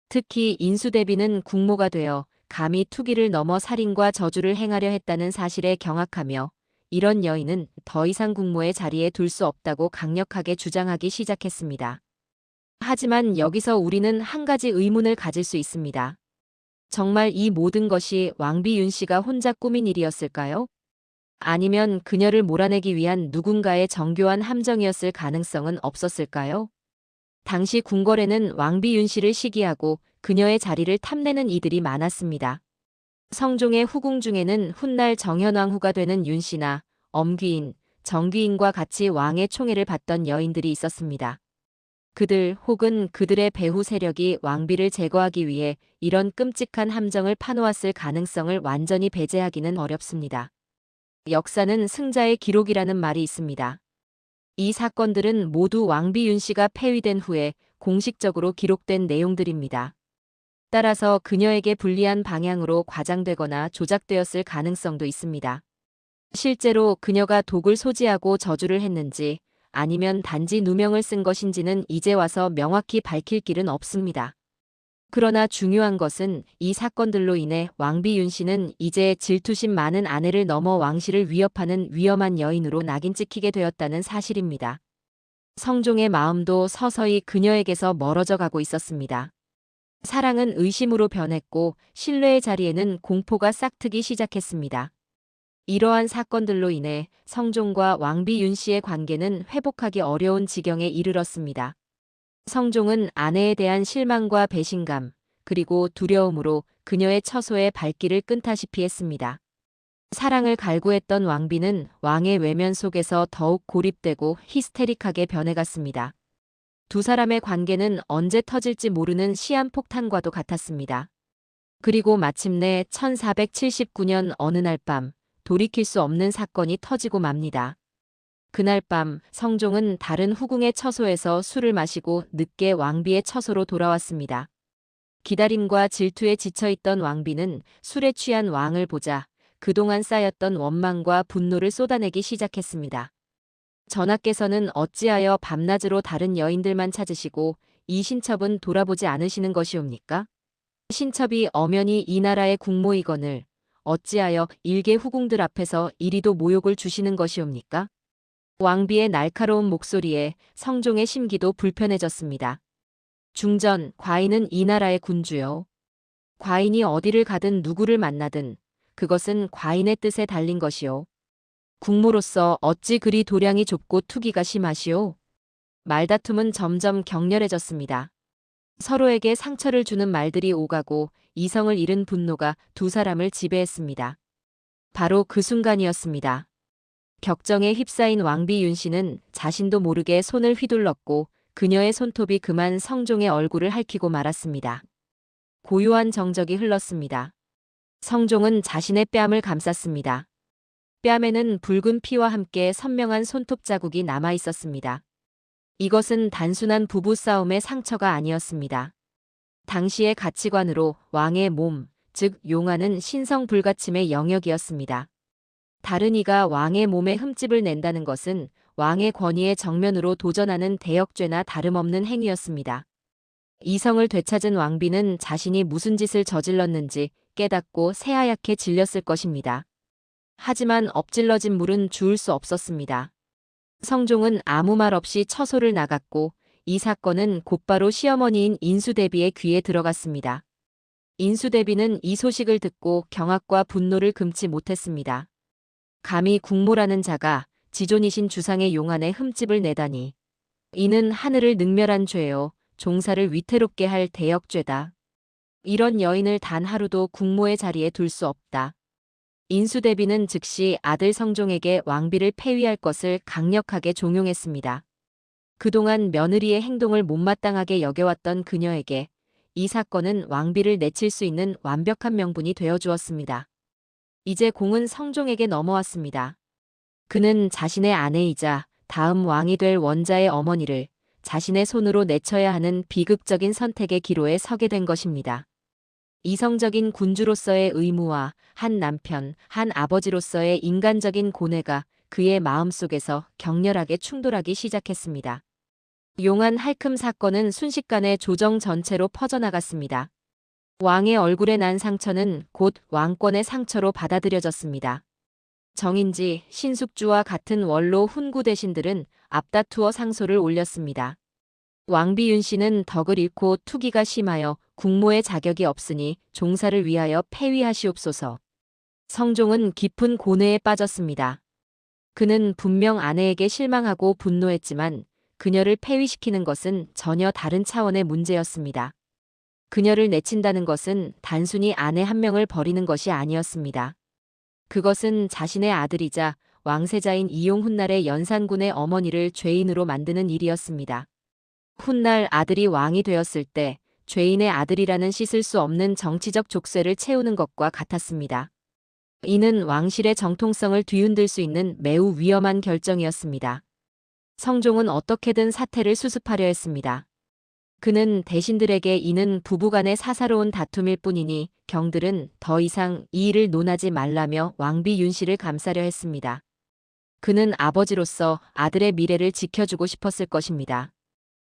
특히 인수대비는 국모가 되어 감히 투기를 넘어 살인과 저주를 행하려 했다는 사실에 경악하며 이런 여인은 더 이상 국모의 자리에 둘 수 없다고 강력하게 주장하기 시작했습니다. 하지만 여기서 우리는 한 가지 의문을 가질 수 있습니다. 정말 이 모든 것이 왕비 윤 씨가 혼자 꾸민 일이었을까요? 아니면 그녀를 몰아내기 위한 누군가의 정교한 함정이었을 가능성은 없었을까요? 당시 궁궐에는 왕비 윤 씨를 시기하고 그녀의 자리를 탐내는 이들이 많았습니다. 성종의 후궁 중에는 훗날 정현왕후가 되는 윤 씨나 엄귀인, 정귀인과 같이 왕의 총애를 받던 여인들이 있었습니다. 그들 혹은 그들의 배후 세력이 왕비를 제거하기 위해 이런 끔찍한 함정을 파놓았을 가능성을 완전히 배제하기는 어렵습니다. 역사는 승자의 기록이라는 말이 있습니다. 이 사건들은 모두 왕비 윤 씨가 폐위된 후에 공식적으로 기록된 내용들입니다. 따라서 그녀에게 불리한 방향으로 과장되거나 조작되었을 가능성도 있습니다. 실제로 그녀가 독을 소지하고 저주를 했는지 아니면 단지 누명을 쓴 것인지는 이제 와서 명확히 밝힐 길은 없습니다. 그러나 중요한 것은 이 사건들로 인해 왕비 윤 씨는 이제 질투심 많은 아내를 넘어 왕실을 위협하는 위험한 여인으로 낙인 찍히게 되었다는 사실입니다. 성종의 마음도 서서히 그녀에게서 멀어져 가고 있었습니다. 사랑은 의심으로 변했고 신뢰의 자리에는 공포가 싹트기 시작했습니다. 이러한 사건들로 인해 성종과 왕비 윤 씨의 관계는 회복하기 어려운 지경에 이르렀습니다. 성종은 아내에 대한 실망과 배신감, 그리고 두려움으로 그녀의 처소에 발길을 끈다시피 했습니다. 사랑을 갈구했던 왕비는 왕의 외면 속에서 더욱 고립되고 히스테릭하게 변해갔습니다. 두 사람의 관계는 언제 터질지 모르는 시한폭탄과도 같았습니다. 그리고 마침내 1479년 어느 날 밤, 돌이킬 수 없는 사건이 터지고 맙니다. 그날 밤 성종은 다른 후궁의 처소에서 술을 마시고 늦게 왕비의 처소로 돌아왔습니다. 기다림과 질투에 지쳐있던 왕비는 술에 취한 왕을 보자 그동안 쌓였던 원망과 분노를 쏟아내기 시작했습니다. 전하께서는 어찌하여 밤낮으로 다른 여인들만 찾으시고 이 신첩은 돌아보지 않으시는 것이옵니까? 신첩이 엄연히 이 나라의 국모이거늘 어찌하여 일개 후궁들 앞에서 이리도 모욕을 주시는 것이옵니까? 왕비의 날카로운 목소리에 성종의 심기도 불편해졌습니다. 중전, 과인은 이 나라의 군주요. 과인이 어디를 가든 누구를 만나든 그것은 과인의 뜻에 달린 것이요. 국모로서 어찌 그리 도량이 좁고 투기가 심하시오? 말다툼은 점점 격렬해졌습니다. 서로에게 상처를 주는 말들이 오가고 이성을 잃은 분노가 두 사람을 지배했습니다. 바로 그 순간이었습니다. 격정에 휩싸인 왕비 윤 씨는 자신도 모르게 손을 휘둘렀고 그녀의 손톱이 그만 성종의 얼굴을 핥히고 말았습니다. 고요한 정적이 흘렀습니다. 성종은 자신의 뺨을 감쌌습니다. 뺨에는 붉은 피와 함께 선명한 손톱 자국이 남아 있었습니다. 이것은 단순한 부부싸움의 상처가 아니었습니다. 당시의 가치관으로 왕의 몸, 즉 용화는 신성불가침의 영역이었습니다. 다른 이가 왕의 몸에 흠집을 낸다는 것은 왕의 권위에 정면으로 도전하는 대역죄나 다름없는 행위였습니다. 이성을 되찾은 왕비는 자신이 무슨 짓을 저질렀는지 깨닫고 새하얗게 질렸을 것입니다. 하지만 엎질러진 물은 주울 수 없었습니다. 성종은 아무 말 없이 처소를 나갔고 이 사건은 곧바로 시어머니인 인수대비의 귀에 들어갔습니다. 인수대비는 이 소식을 듣고 경악과 분노를 금치 못했습니다. 감히 국모라는 자가 지존이신 주상의 용안에 흠집을 내다니. 이는 하늘을 능멸한 죄요. 종사를 위태롭게 할 대역죄다. 이런 여인을 단 하루도 국모의 자리에 둘 수 없다. 인수대비는 즉시 아들 성종에게 왕비를 폐위할 것을 강력하게 종용했습니다. 그동안 며느리의 행동을 못마땅하게 여겨왔던 그녀에게 이 사건은 왕비를 내칠 수 있는 완벽한 명분이 되어주었습니다. 이제 공은 성종에게 넘어왔습니다. 그는 자신의 아내이자 다음 왕이 될 원자의 어머니를 자신의 손으로 내쳐야 하는 비극적인 선택의 기로에 서게 된 것입니다. 이성적인 군주로서의 의무와 한 남편, 한 아버지로서의 인간적인 고뇌가 그의 마음속에서 격렬하게 충돌하기 시작했습니다. 용한 할큼 사건은 순식간에 조정 전체로 퍼져나갔습니다. 왕의 얼굴에 난 상처는 곧 왕권의 상처로 받아들여졌습니다. 정인지, 신숙주와 같은 원로 훈구 대신들은 앞다투어 상소를 올렸습니다. 왕비 윤씨는 덕을 잃고 투기가 심하여 국모의 자격이 없으니 종사를 위하여 폐위하시옵소서. 성종은 깊은 고뇌에 빠졌습니다. 그는 분명 아내에게 실망하고 분노했지만 그녀를 폐위시키는 것은 전혀 다른 차원의 문제였습니다. 그녀를 내친다는 것은 단순히 아내 한 명을 버리는 것이 아니었습니다. 그것은 자신의 아들이자 왕세자인 이용 훗날의 연산군의 어머니를 죄인으로 만드는 일이었습니다. 훗날 아들이 왕이 되었을 때 죄인의 아들이라는 씻을 수 없는 정치적 족쇄를 채우는 것과 같았습니다. 이는 왕실의 정통성을 뒤흔들 수 있는 매우 위험한 결정이었습니다. 성종은 어떻게든 사태를 수습하려 했습니다. 그는 대신들에게 이는 부부간의 사사로운 다툼일 뿐이니 경들은 더 이상 이 일을 논하지 말라며 왕비 윤씨를 감싸려 했습니다. 그는 아버지로서 아들의 미래를 지켜주고 싶었을 것입니다.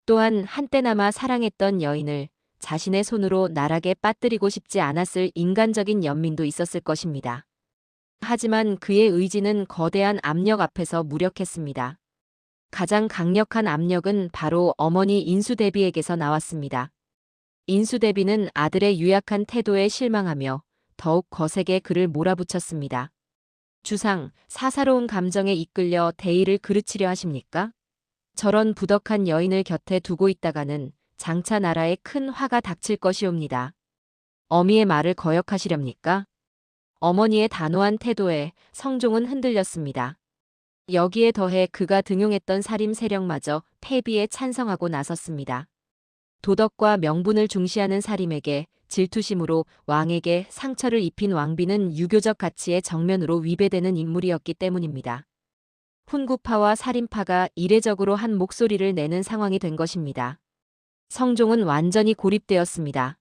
또한 한때나마 사랑했던 여인을 자신의 손으로 나락에 빠뜨리고 싶지 않았을 인간적인 연민도 있었을 것입니다. 하지만 그의 의지는 거대한 압력 앞에서 무력했습니다. 가장 강력한 압력은 바로 어머니 인수대비에게서 나왔습니다. 인수대비는 아들의 유약한 태도에 실망하며 더욱 거세게 그를 몰아붙였습니다. 주상, 사사로운 감정에 이끌려 대의를 그르치려 하십니까? 저런 부덕한 여인을 곁에 두고 있다가는 장차 나라에 큰 화가 닥칠 것이옵니다. 어미의 말을 거역하시렵니까? 어머니의 단호한 태도에 성종은 흔들렸습니다. 여기에 더해 그가 등용했던 사림 세력마저 폐비에 찬성하고 나섰습니다. 도덕과 명분을 중시하는 사림에게 질투심으로 왕에게 상처를 입힌 왕비는 유교적 가치의 정면으로 위배되는 인물이었기 때문입니다. 훈구파와 사림파가 이례적으로 한 목소리를 내는 상황이 된 것입니다. 성종은 완전히 고립되었습니다.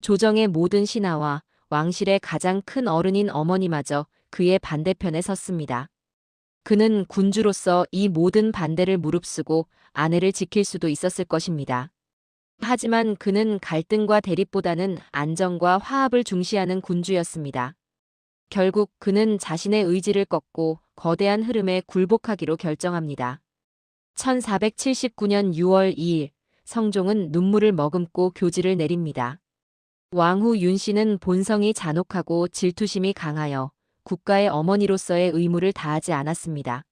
조정의 모든 신하와 왕실의 가장 큰 어른인 어머니마저 그의 반대편에 섰습니다. 그는 군주로서 이 모든 반대를 무릅쓰고 아내를 지킬 수도 있었을 것입니다. 하지만 그는 갈등과 대립보다는 안정과 화합을 중시하는 군주였습니다. 결국 그는 자신의 의지를 꺾고 거대한 흐름에 굴복하기로 결정합니다. 1479년 6월 2일 성종은 눈물을 머금고 교지를 내립니다. 왕후 윤씨는 본성이 잔혹하고 질투심이 강하여 국가의 어머니로서의 의무를 다하지 않았습니다.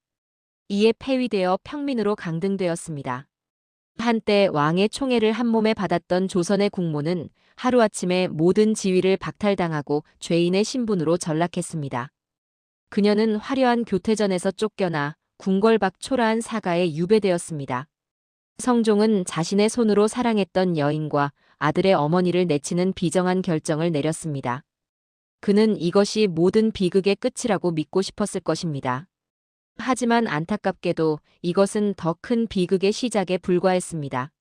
이에 폐위되어 평민으로 강등되었습니다. 한때 왕의 총애를 한몸에 받았던 조선의 국모는 하루아침에 모든 지위를 박탈당하고 죄인의 신분으로 전락했습니다. 그녀는 화려한 교태전에서 쫓겨나 궁궐 밖 초라한 사가에 유배되었습니다. 성종은 자신의 손으로 사랑했던 여인과 아들의 어머니를 내치는 비정한 결정을 내렸습니다. 그는 이것이 모든 비극의 끝이라고 믿고 싶었을 것입니다. 하지만 안타깝게도 이것은 더 큰 비극의 시작에 불과했습니다.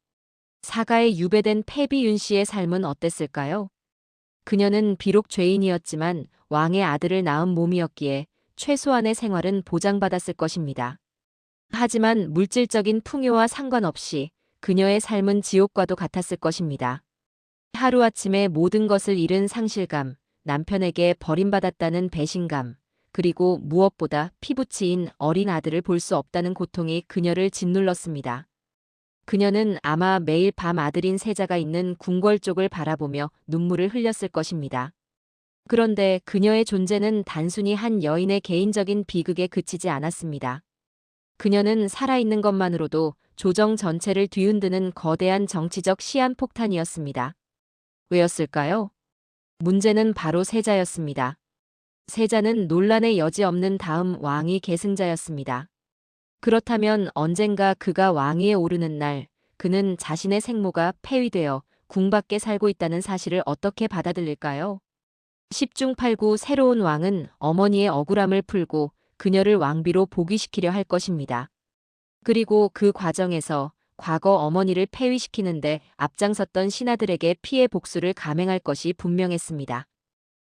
사가에 유배된 폐비 윤씨의 삶은 어땠을까요? 그녀는 비록 죄인이었지만 왕의 아들을 낳은 몸이었기에 최소한의 생활은 보장받았을 것입니다. 하지만 물질적인 풍요와 상관없이 그녀의 삶은 지옥과도 같았을 것입니다. 하루아침에 모든 것을 잃은 상실감, 남편에게 버림받았다는 배신감, 그리고 무엇보다 피부치인 어린 아들을 볼 수 없다는 고통이 그녀를 짓눌렀습니다. 그녀는 아마 매일 밤 아들인 세자가 있는 궁궐 쪽을 바라보며 눈물을 흘렸을 것입니다. 그런데 그녀의 존재는 단순히 한 여인의 개인적인 비극에 그치지 않았습니다. 그녀는 살아있는 것만으로도 조정 전체를 뒤흔드는 거대한 정치적 시한폭탄이었습니다. 왜였을까요? 문제는 바로 세자였습니다. 세자는 논란의 여지 없는 다음 왕위 계승자였습니다. 그렇다면 언젠가 그가 왕위에 오르는 날 그는 자신의 생모가 폐위되어 궁 밖에 살고 있다는 사실을 어떻게 받아들일까요? 10중 8구 새로운 왕은 어머니의 억울함을 풀고 그녀를 왕비로 복위시키려 할 것입니다. 그리고 그 과정에서 과거 어머니를 폐위시키는데 앞장섰던 신하들에게 피해 복수를 감행할 것이 분명했습니다.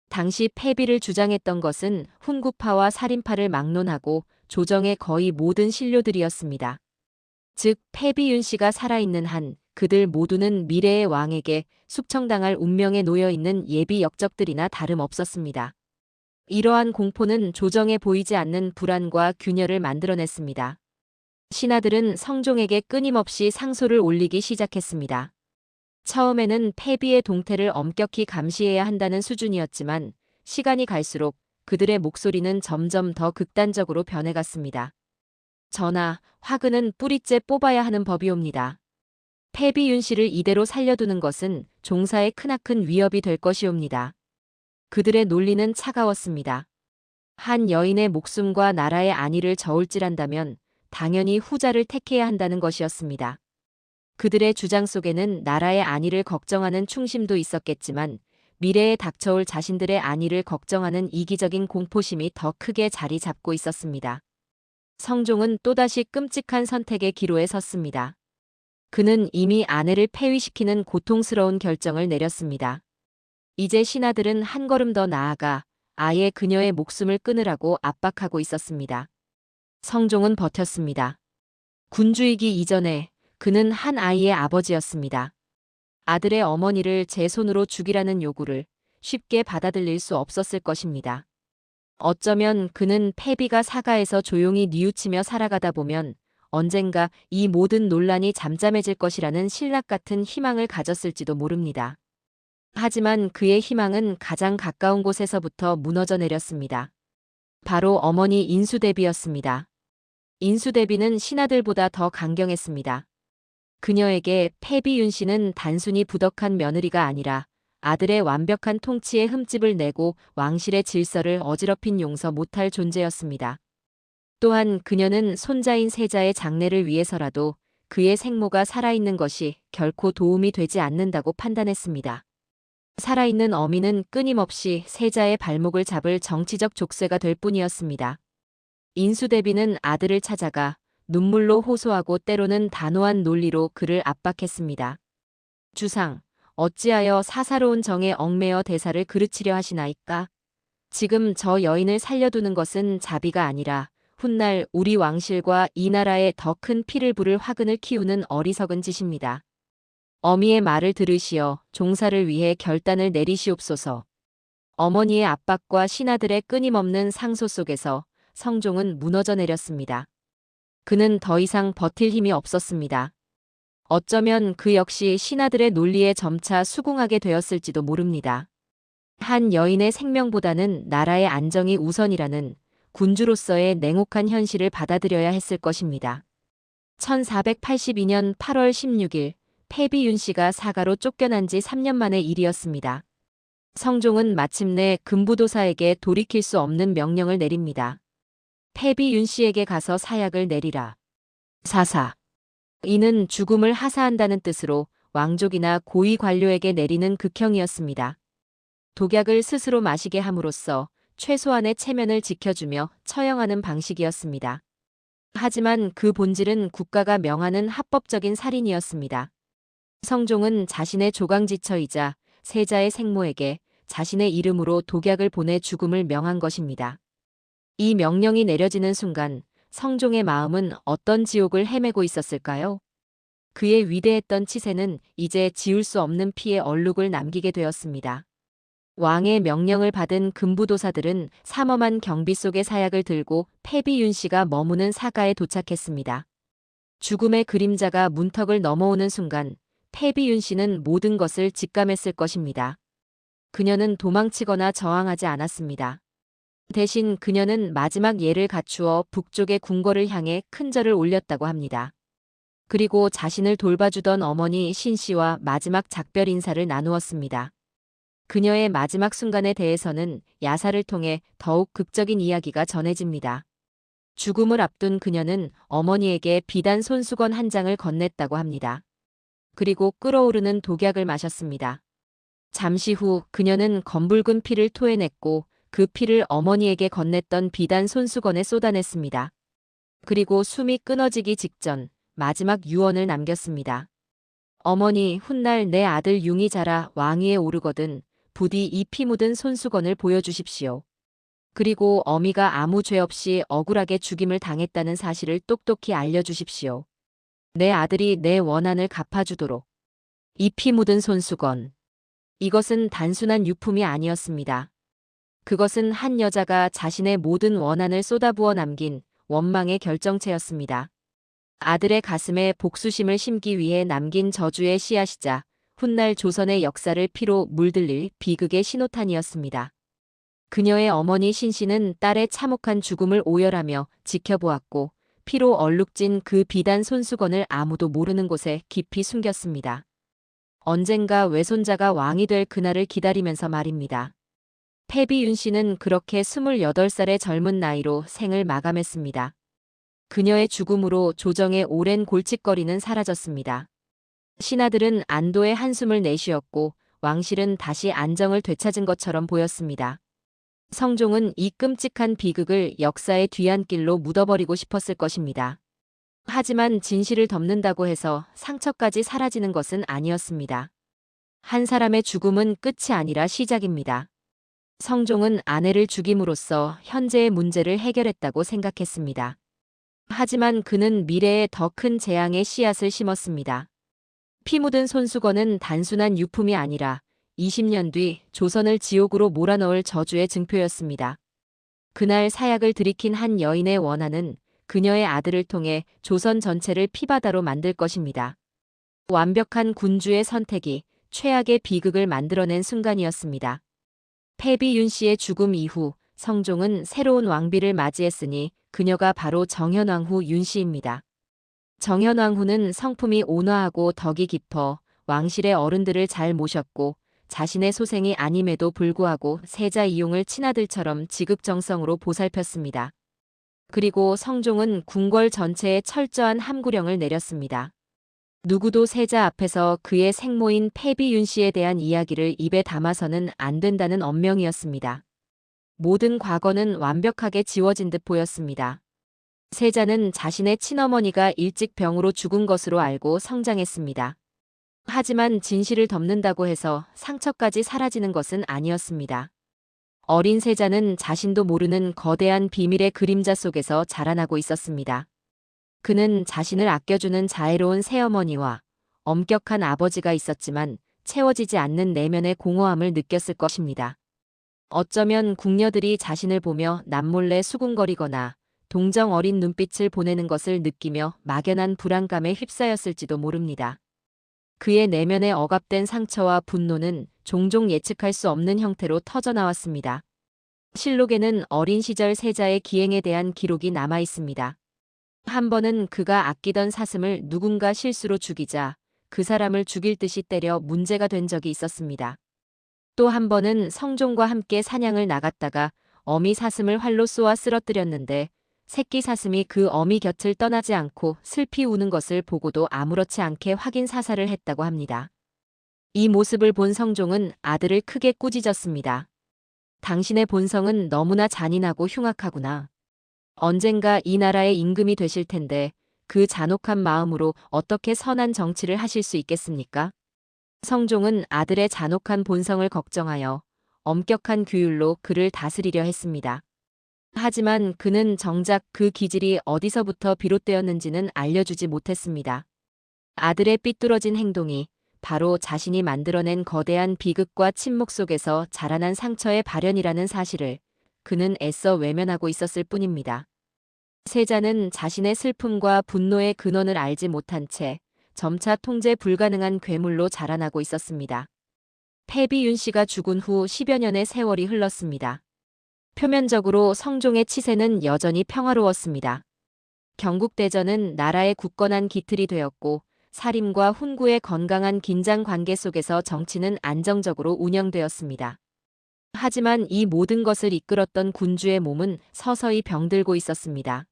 당시 패비를 주장했던 것은 훈구파와 살인파를 막론하고 조정의 거의 모든 신료들이었습니다. 즉 패비윤 씨가 살아있는 한 그들 모두는 미래의 왕에게 숙청당할 운명에 놓여있는 예비 역적들이나 다름없었습니다. 이러한 공포는 조정에 보이지 않는 불안과 균열을 만들어냈습니다. 신하들은 성종에게 끊임없이 상소를 올리기 시작했습니다. 처음에는 패비의 동태를 엄격히 감시해야 한다는 수준이었지만 시간이 갈수록 그들의 목소리는 점점 더 극단적으로 변해갔습니다. 전하, 화근은 뿌리째 뽑아야 하는 법이옵니다. 패비윤 씨를 이대로 살려두는 것은 종사에 크나큰 위협이 될 것이옵니다. 그들의 논리는 차가웠습니다. 한 여인의 목숨과 나라의 안위를 저울질한다면 당연히 후자를 택해야 한다는 것이었습니다. 그들의 주장 속에는 나라의 안위를 걱정하는 충심도 있었겠지만 미래에 닥쳐올 자신들의 안위를 걱정하는 이기적인 공포심이 더 크게 자리 잡고 있었습니다. 성종은 또다시 끔찍한 선택의 기로에 섰습니다. 그는 이미 아내를 폐위시키는 고통스러운 결정을 내렸습니다. 이제 신하들은 한 걸음 더 나아가 아예 그녀의 목숨을 끊으라고 압박하고 있었습니다. 성종은 버텼습니다. 군주이기 이전에 그는 한 아이의 아버지였습니다. 아들의 어머니를 제 손으로 죽이라는 요구를 쉽게 받아들일 수 없었을 것입니다. 어쩌면 그는 패비가 사가에서 조용히 뉘우치며 살아가다 보면 언젠가 이 모든 논란이 잠잠해질 것이라는 신락 같은 희망을 가졌을지도 모릅니다. 하지만 그의 희망은 가장 가까운 곳에서부터 무너져 내렸습니다. 바로 어머니 인수대비였습니다. 인수대비는 신하들보다 더 강경했습니다. 그녀에게 패비윤 씨는 단순히 부덕한 며느리가 아니라 아들의 완벽한 통치에 흠집을 내고 왕실의 질서를 어지럽힌 용서 못할 존재였습니다. 또한 그녀는 손자인 세자의 장래를 위해서라도 그의 생모가 살아있는 것이 결코 도움이 되지 않는다고 판단했습니다. 살아있는 어미는 끊임없이 세자의 발목을 잡을 정치적 족쇄가 될 뿐이었습니다. 인수대비는 아들을 찾아가 눈물로 호소하고 때로는 단호한 논리로 그를 압박했습니다. 주상, 어찌하여 사사로운 정에 얽매여 대사를 그르치려 하시나이까? 지금 저 여인을 살려두는 것은 자비가 아니라 훗날 우리 왕실과 이 나라에 더 큰 피를 부를 화근을 키우는 어리석은 짓입니다. 어미의 말을 들으시어 종사를 위해 결단을 내리시옵소서. 어머니의 압박과 신하들의 끊임없는 상소 속에서 성종은 무너져 내렸습니다. 그는 더 이상 버틸 힘이 없었습니다. 어쩌면 그 역시 신하들의 논리에 점차 수긍하게 되었을지도 모릅니다. 한 여인의 생명보다는 나라의 안정이 우선이라는 군주로서의 냉혹한 현실을 받아들여야 했을 것입니다. 1482년 8월 16일 패비윤 씨가 사가로 쫓겨난 지 3년 만의 일이었습니다. 성종은 마침내 금부도사에게 돌이킬 수 없는 명령을 내립니다. 패비윤 씨에게 가서 사약을 내리라. 사사. 이는 죽음을 하사한다는 뜻으로 왕족이나 고위 관료에게 내리는 극형이었습니다. 독약을 스스로 마시게 함으로써 최소한의 체면을 지켜주며 처형하는 방식이었습니다. 하지만 그 본질은 국가가 명하는 합법적인 살인이었습니다. 성종은 자신의 조강지처이자 세자의 생모에게 자신의 이름으로 독약을 보내 죽음을 명한 것입니다. 이 명령이 내려지는 순간 성종의 마음은 어떤 지옥을 헤매고 있었을까요? 그의 위대했던 치세는 이제 지울 수 없는 피의 얼룩을 남기게 되었습니다. 왕의 명령을 받은 금부도사들은 삼엄한 경비 속의 사약을 들고 패비윤 씨가 머무는 사가에 도착했습니다. 죽음의 그림자가 문턱을 넘어오는 순간 패비윤 씨는 모든 것을 직감했을 것입니다. 그녀는 도망치거나 저항하지 않았습니다. 대신 그녀는 마지막 예를 갖추어 북쪽의 궁궐을 향해 큰 절을 올렸다고 합니다. 그리고 자신을 돌봐주던 어머니 신 씨와 마지막 작별 인사를 나누었습니다. 그녀의 마지막 순간에 대해서는 야사를 통해 더욱 극적인 이야기가 전해집니다. 죽음을 앞둔 그녀는 어머니에게 비단 손수건 한 장을 건넸다고 합니다. 그리고 끓어오르는 독약을 마셨습니다. 잠시 후 그녀는 검붉은 피를 토해냈고 그 피를 어머니에게 건넸던 비단 손수건에 쏟아냈습니다. 그리고 숨이 끊어지기 직전 마지막 유언을 남겼습니다. 어머니, 훗날 내 아들 융이 자라 왕위에 오르거든 부디 이 피 묻은 손수건을 보여주십시오. 그리고 어미가 아무 죄 없이 억울하게 죽임을 당했다는 사실을 똑똑히 알려주십시오. 내 아들이 내 원한을 갚아주도록. 이 피 묻은 손수건. 이것은 단순한 유품이 아니었습니다. 그것은 한 여자가 자신의 모든 원한을 쏟아부어 남긴 원망의 결정체였습니다. 아들의 가슴에 복수심을 심기 위해 남긴 저주의 씨앗이자 훗날 조선의 역사를 피로 물들릴 비극의 신호탄이었습니다. 그녀의 어머니 신씨는 딸의 참혹한 죽음을 오열하며 지켜보았고 피로 얼룩진 그 비단 손수건을 아무도 모르는 곳에 깊이 숨겼습니다. 언젠가 외손자가 왕이 될 그날을 기다리면서 말입니다. 패비윤 씨는 그렇게 28살의 젊은 나이로 생을 마감했습니다. 그녀의 죽음으로 조정의 오랜 골칫거리는 사라졌습니다. 신하들은 안도의 한숨을 내쉬었고 왕실은 다시 안정을 되찾은 것처럼 보였습니다. 성종은 이 끔찍한 비극을 역사의 뒤안길로 묻어버리고 싶었을 것입니다. 하지만 진실을 덮는다고 해서 상처까지 사라지는 것은 아니었습니다. 한 사람의 죽음은 끝이 아니라 시작입니다. 성종은 아내를 죽임으로써 현재의 문제를 해결했다고 생각했습니다. 하지만 그는 미래에 더 큰 재앙의 씨앗을 심었습니다. 피 묻은 손수건은 단순한 유품이 아니라 20년 뒤 조선을 지옥으로 몰아넣을 저주의 증표였습니다. 그날 사약을 들이킨 한 여인의 원한은 그녀의 아들을 통해 조선 전체를 피바다로 만들 것입니다. 완벽한 군주의 선택이 최악의 비극을 만들어낸 순간이었습니다. 패비윤 씨의 죽음 이후 성종은 새로운 왕비를 맞이했으니 그녀가 바로 정현왕후 윤 씨입니다. 정현왕후는 성품이 온화하고 덕이 깊어 왕실의 어른들을 잘 모셨고 자신의 소생이 아님에도 불구하고 세자 이용을 친아들처럼 지극정성으로 보살폈습니다. 그리고 성종은 궁궐 전체에 철저한 함구령을 내렸습니다. 누구도 세자 앞에서 그의 생모인 패비윤 씨에 대한 이야기를 입에 담아서는 안 된다는 엄명이었습니다. 모든 과거는 완벽하게 지워진 듯 보였습니다. 세자는 자신의 친어머니가 일찍 병으로 죽은 것으로 알고 성장했습니다. 하지만 진실을 덮는다고 해서 상처까지 사라지는 것은 아니었습니다. 어린 세자는 자신도 모르는 거대한 비밀의 그림자 속에서 자라나고 있었습니다. 그는 자신을 아껴주는 자애로운 새어머니와 엄격한 아버지가 있었지만 채워지지 않는 내면의 공허함을 느꼈을 것입니다. 어쩌면 궁녀들이 자신을 보며 남몰래 수군거리거나 동정 어린 눈빛을 보내는 것을 느끼며 막연한 불안감에 휩싸였을지도 모릅니다. 그의 내면에 억압된 상처와 분노는 종종 예측할 수 없는 형태로 터져나왔습니다. 실록에는 어린 시절 세자의 기행에 대한 기록이 남아 있습니다. 한 번은 그가 아끼던 사슴을 누군가 실수로 죽이자 그 사람을 죽일 듯이 때려 문제가 된 적이 있었습니다. 또 한 번은 성종과 함께 사냥을 나갔다가 어미 사슴을 활로 쏘아 쓰러뜨렸는데 새끼 사슴이 그 어미 곁을 떠나지 않고 슬피 우는 것을 보고도 아무렇지 않게 확인 사살을 했다고 합니다. 이 모습을 본 성종은 아들을 크게 꾸짖었습니다. 당신의 본성은 너무나 잔인하고 흉악하구나. 언젠가 이 나라의 임금이 되실 텐데 그 잔혹한 마음으로 어떻게 선한 정치를 하실 수 있겠습니까? 성종은 아들의 잔혹한 본성을 걱정하여 엄격한 규율로 그를 다스리려 했습니다. 하지만 그는 정작 그 기질이 어디서부터 비롯되었는지는 알려주지 못했습니다. 아들의 삐뚤어진 행동이 바로 자신이 만들어낸 거대한 비극과 침묵 속에서 자라난 상처의 발현이라는 사실을 그는 애써 외면하고 있었을 뿐입니다. 세자는 자신의 슬픔과 분노의 근원을 알지 못한 채 점차 통제 불가능한 괴물로 자라나고 있었습니다. 패비윤 씨가 죽은 후 10여 년의 세월이 흘렀습니다. 표면적으로 성종의 치세는 여전히 평화로웠습니다. 경국대전은 나라의 굳건한 기틀이 되었고 사림과 훈구의 건강한 긴장 관계 속에서 정치는 안정적으로 운영되었습니다. 하지만 이 모든 것을 이끌었던 군주의 몸은 서서히 병들고 있었습니다.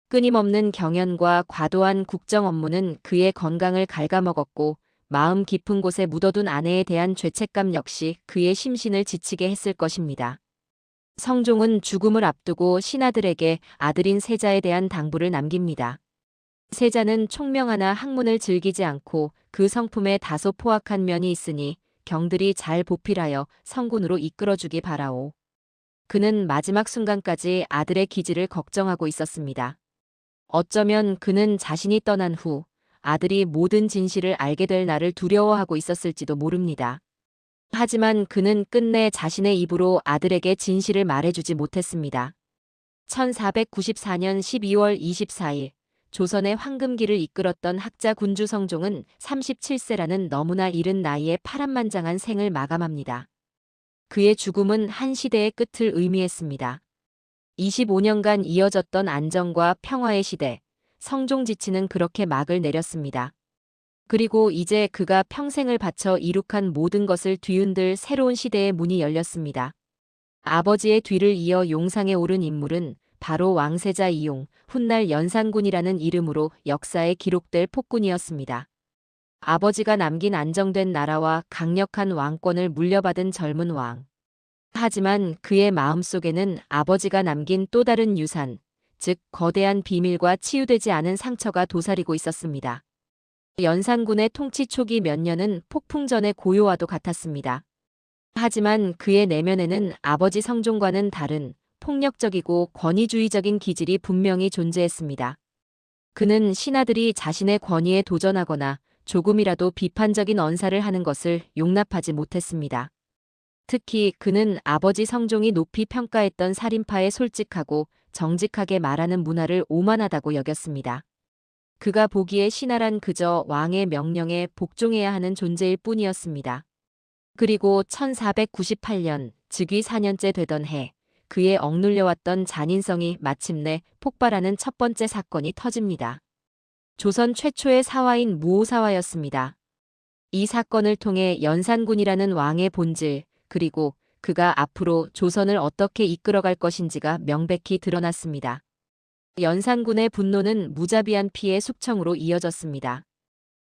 끊임없는 경연과 과도한 국정 업무는 그의 건강을 갉아먹었고 마음 깊은 곳에 묻어둔 아내에 대한 죄책감 역시 그의 심신을 지치게 했을 것입니다. 성종은 죽음을 앞두고 신하들에게 아들인 세자에 대한 당부를 남깁니다. 세자는 총명하나 학문을 즐기지 않고 그 성품에 다소 포악한 면이 있으니 경들이 잘 보필하여 성군으로 이끌어주기 바라오. 그는 마지막 순간까지 아들의 기질을 걱정하고 있었습니다. 어쩌면 그는 자신이 떠난 후 아들이 모든 진실을 알게 될 날을 두려워하고 있었을지도 모릅니다. 하지만 그는 끝내 자신의 입으로 아들에게 진실을 말해주지 못했습니다. 1494년 12월 24일 조선의 황금기를 이끌었던 학자 군주 성종은 37세라는 너무나 이른 나이에 파란만장한 생을 마감합니다. 그의 죽음은 한 시대의 끝을 의미했습니다. 25년간 이어졌던 안정과 평화의 시대, 성종 지치는 그렇게 막을 내렸습니다. 그리고 이제 그가 평생을 바쳐 이룩한 모든 것을 뒤흔들 새로운 시대의 문이 열렸습니다. 아버지의 뒤를 이어 용상에 오른 인물은 바로 왕세자 이용, 훗날 연산군이라는 이름으로 역사에 기록될 폭군이었습니다. 아버지가 남긴 안정된 나라와 강력한 왕권을 물려받은 젊은 왕. 하지만 그의 마음속에는 아버지가 남긴 또 다른 유산, 즉 거대한 비밀과 치유되지 않은 상처가 도사리고 있었습니다. 연산군의 통치 초기 몇 년은 폭풍전의 고요와도 같았습니다. 하지만 그의 내면에는 아버지 성종과는 다른 폭력적이고 권위주의적인 기질이 분명히 존재했습니다. 그는 신하들이 자신의 권위에 도전하거나 조금이라도 비판적인 언사를 하는 것을 용납하지 못했습니다. 특히 그는 아버지 성종이 높이 평가했던 살인파에 솔직하고 정직하게 말하는 문화를 오만하다고 여겼습니다. 그가 보기에 신하란 그저 왕의 명령에 복종해야 하는 존재일 뿐이었습니다. 그리고 1498년 즉위 4년째 되던 해 그의 억눌려왔던 잔인성이 마침내 폭발하는 첫 번째 사건이 터집니다. 조선 최초의 사화인 무오사화였습니다. 이 사건을 통해 연산군이라는 왕의 본질 그리고 그가 앞으로 조선을 어떻게 이끌어갈 것인지가 명백히 드러났습니다. 연산군의 분노는 무자비한 피해 숙청으로 이어졌습니다.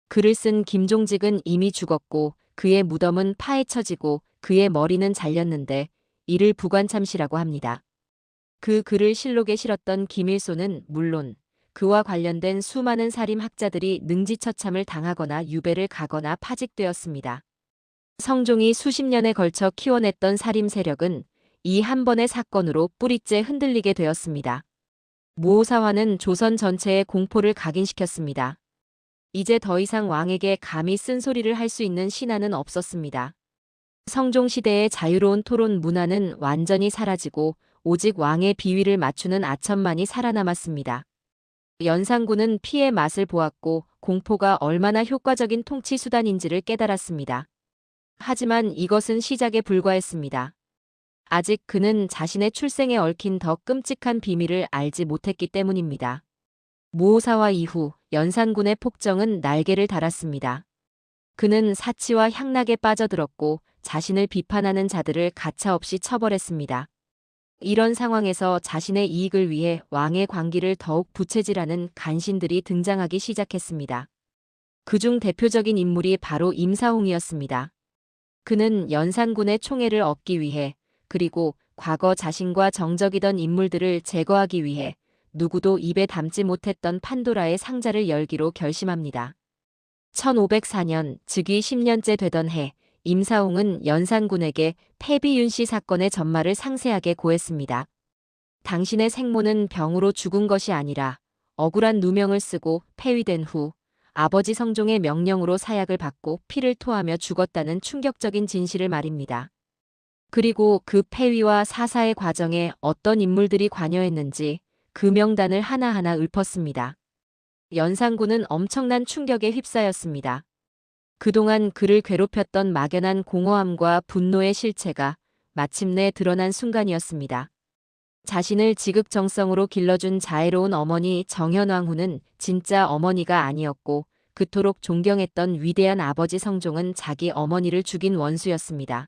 글을 쓴 김종직은 이미 죽었고 그의 무덤은 파헤쳐지고 그의 머리는 잘렸는데 이를 부관참시라고 합니다. 그 글을 실록에 실었던 김일소는 물론 그와 관련된 수많은 살인 학자들이 능지처참을 당하거나 유배를 가거나 파직되었습니다. 성종이 수십 년에 걸쳐 키워냈던 살인 세력은 이 한 번의 사건으로 뿌리째 흔들리게 되었습니다. 무오사화는 조선 전체에 공포를 각인시켰습니다. 이제 더 이상 왕에게 감히 쓴소리를 할 수 있는 신하는 없었습니다. 성종시대의 자유로운 토론 문화는 완전히 사라지고 오직 왕의 비위를 맞추는 아첨만이 살아남았습니다. 연산군은 피의 맛을 보았고 공포가 얼마나 효과적인 통치 수단인지를 깨달았습니다. 하지만 이것은 시작에 불과했습니다. 아직 그는 자신의 출생에 얽힌 더 끔찍한 비밀을 알지 못했기 때문입니다. 무오사화 이후 연산군의 폭정은 날개를 달았습니다. 그는 사치와 향락에 빠져들었고 자신을 비판하는 자들을 가차없이 처벌했습니다. 이런 상황에서 자신의 이익을 위해 왕의 관기를 더욱 부채질하는 간신들이 등장하기 시작했습니다. 그중 대표적인 인물이 바로 임사홍이었습니다. 그는 연산군의 총애를 얻기 위해 그리고 과거 자신과 정적이던 인물들을 제거하기 위해 누구도 입에 담지 못했던 판도라의 상자를 열기로 결심합니다. 1504년 즉위 10년째 되던 해 임사홍은 연산군에게 패비윤씨 사건의 전말을 상세하게 고했습니다. 당신의 생모는 병으로 죽은 것이 아니라 억울한 누명을 쓰고 폐위된 후 아버지 성종의 명령으로 사약을 받고 피를 토하며 죽었다는 충격적인 진실을 말입니다. 그리고 그 폐위와 사사의 과정에 어떤 인물들이 관여했는지 그 명단을 하나하나 읊었습니다. 연산군은 엄청난 충격에 휩싸였습니다. 그동안 그를 괴롭혔던 막연한 공허함과 분노의 실체가 마침내 드러난 순간이었습니다. 자신을 지극정성으로 길러준 자애로운 어머니 정현왕후는 진짜 어머니가 아니었고 그토록 존경했던 위대한 아버지 성종은 자기 어머니를 죽인 원수였습니다.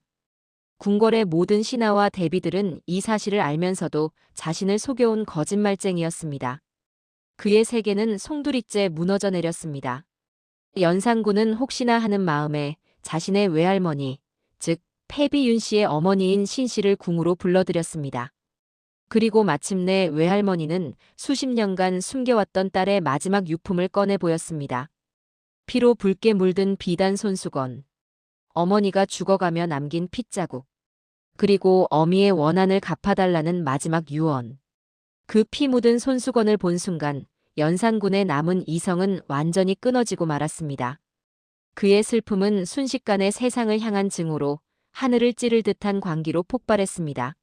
궁궐의 모든 신하와 대비들은 이 사실을 알면서도 자신을 속여온 거짓말쟁이였습니다. 그의 세계는 송두리째 무너져 내렸습니다. 연산군은 혹시나 하는 마음에 자신의 외할머니, 즉 패비윤 씨의 어머니인 신 씨를 궁으로 불러들였습니다. 그리고 마침내 외할머니는 수십 년간 숨겨왔던 딸의 마지막 유품을 꺼내 보였습니다. 피로 붉게 물든 비단 손수건. 어머니가 죽어가며 남긴 핏자국. 그리고 어미의 원한을 갚아달라는 마지막 유언. 그 피 묻은 손수건을 본 순간 연산군의 남은 이성은 완전히 끊어지고 말았습니다. 그의 슬픔은 순식간에 세상을 향한 증오로 하늘을 찌를 듯한 광기로 폭발했습니다.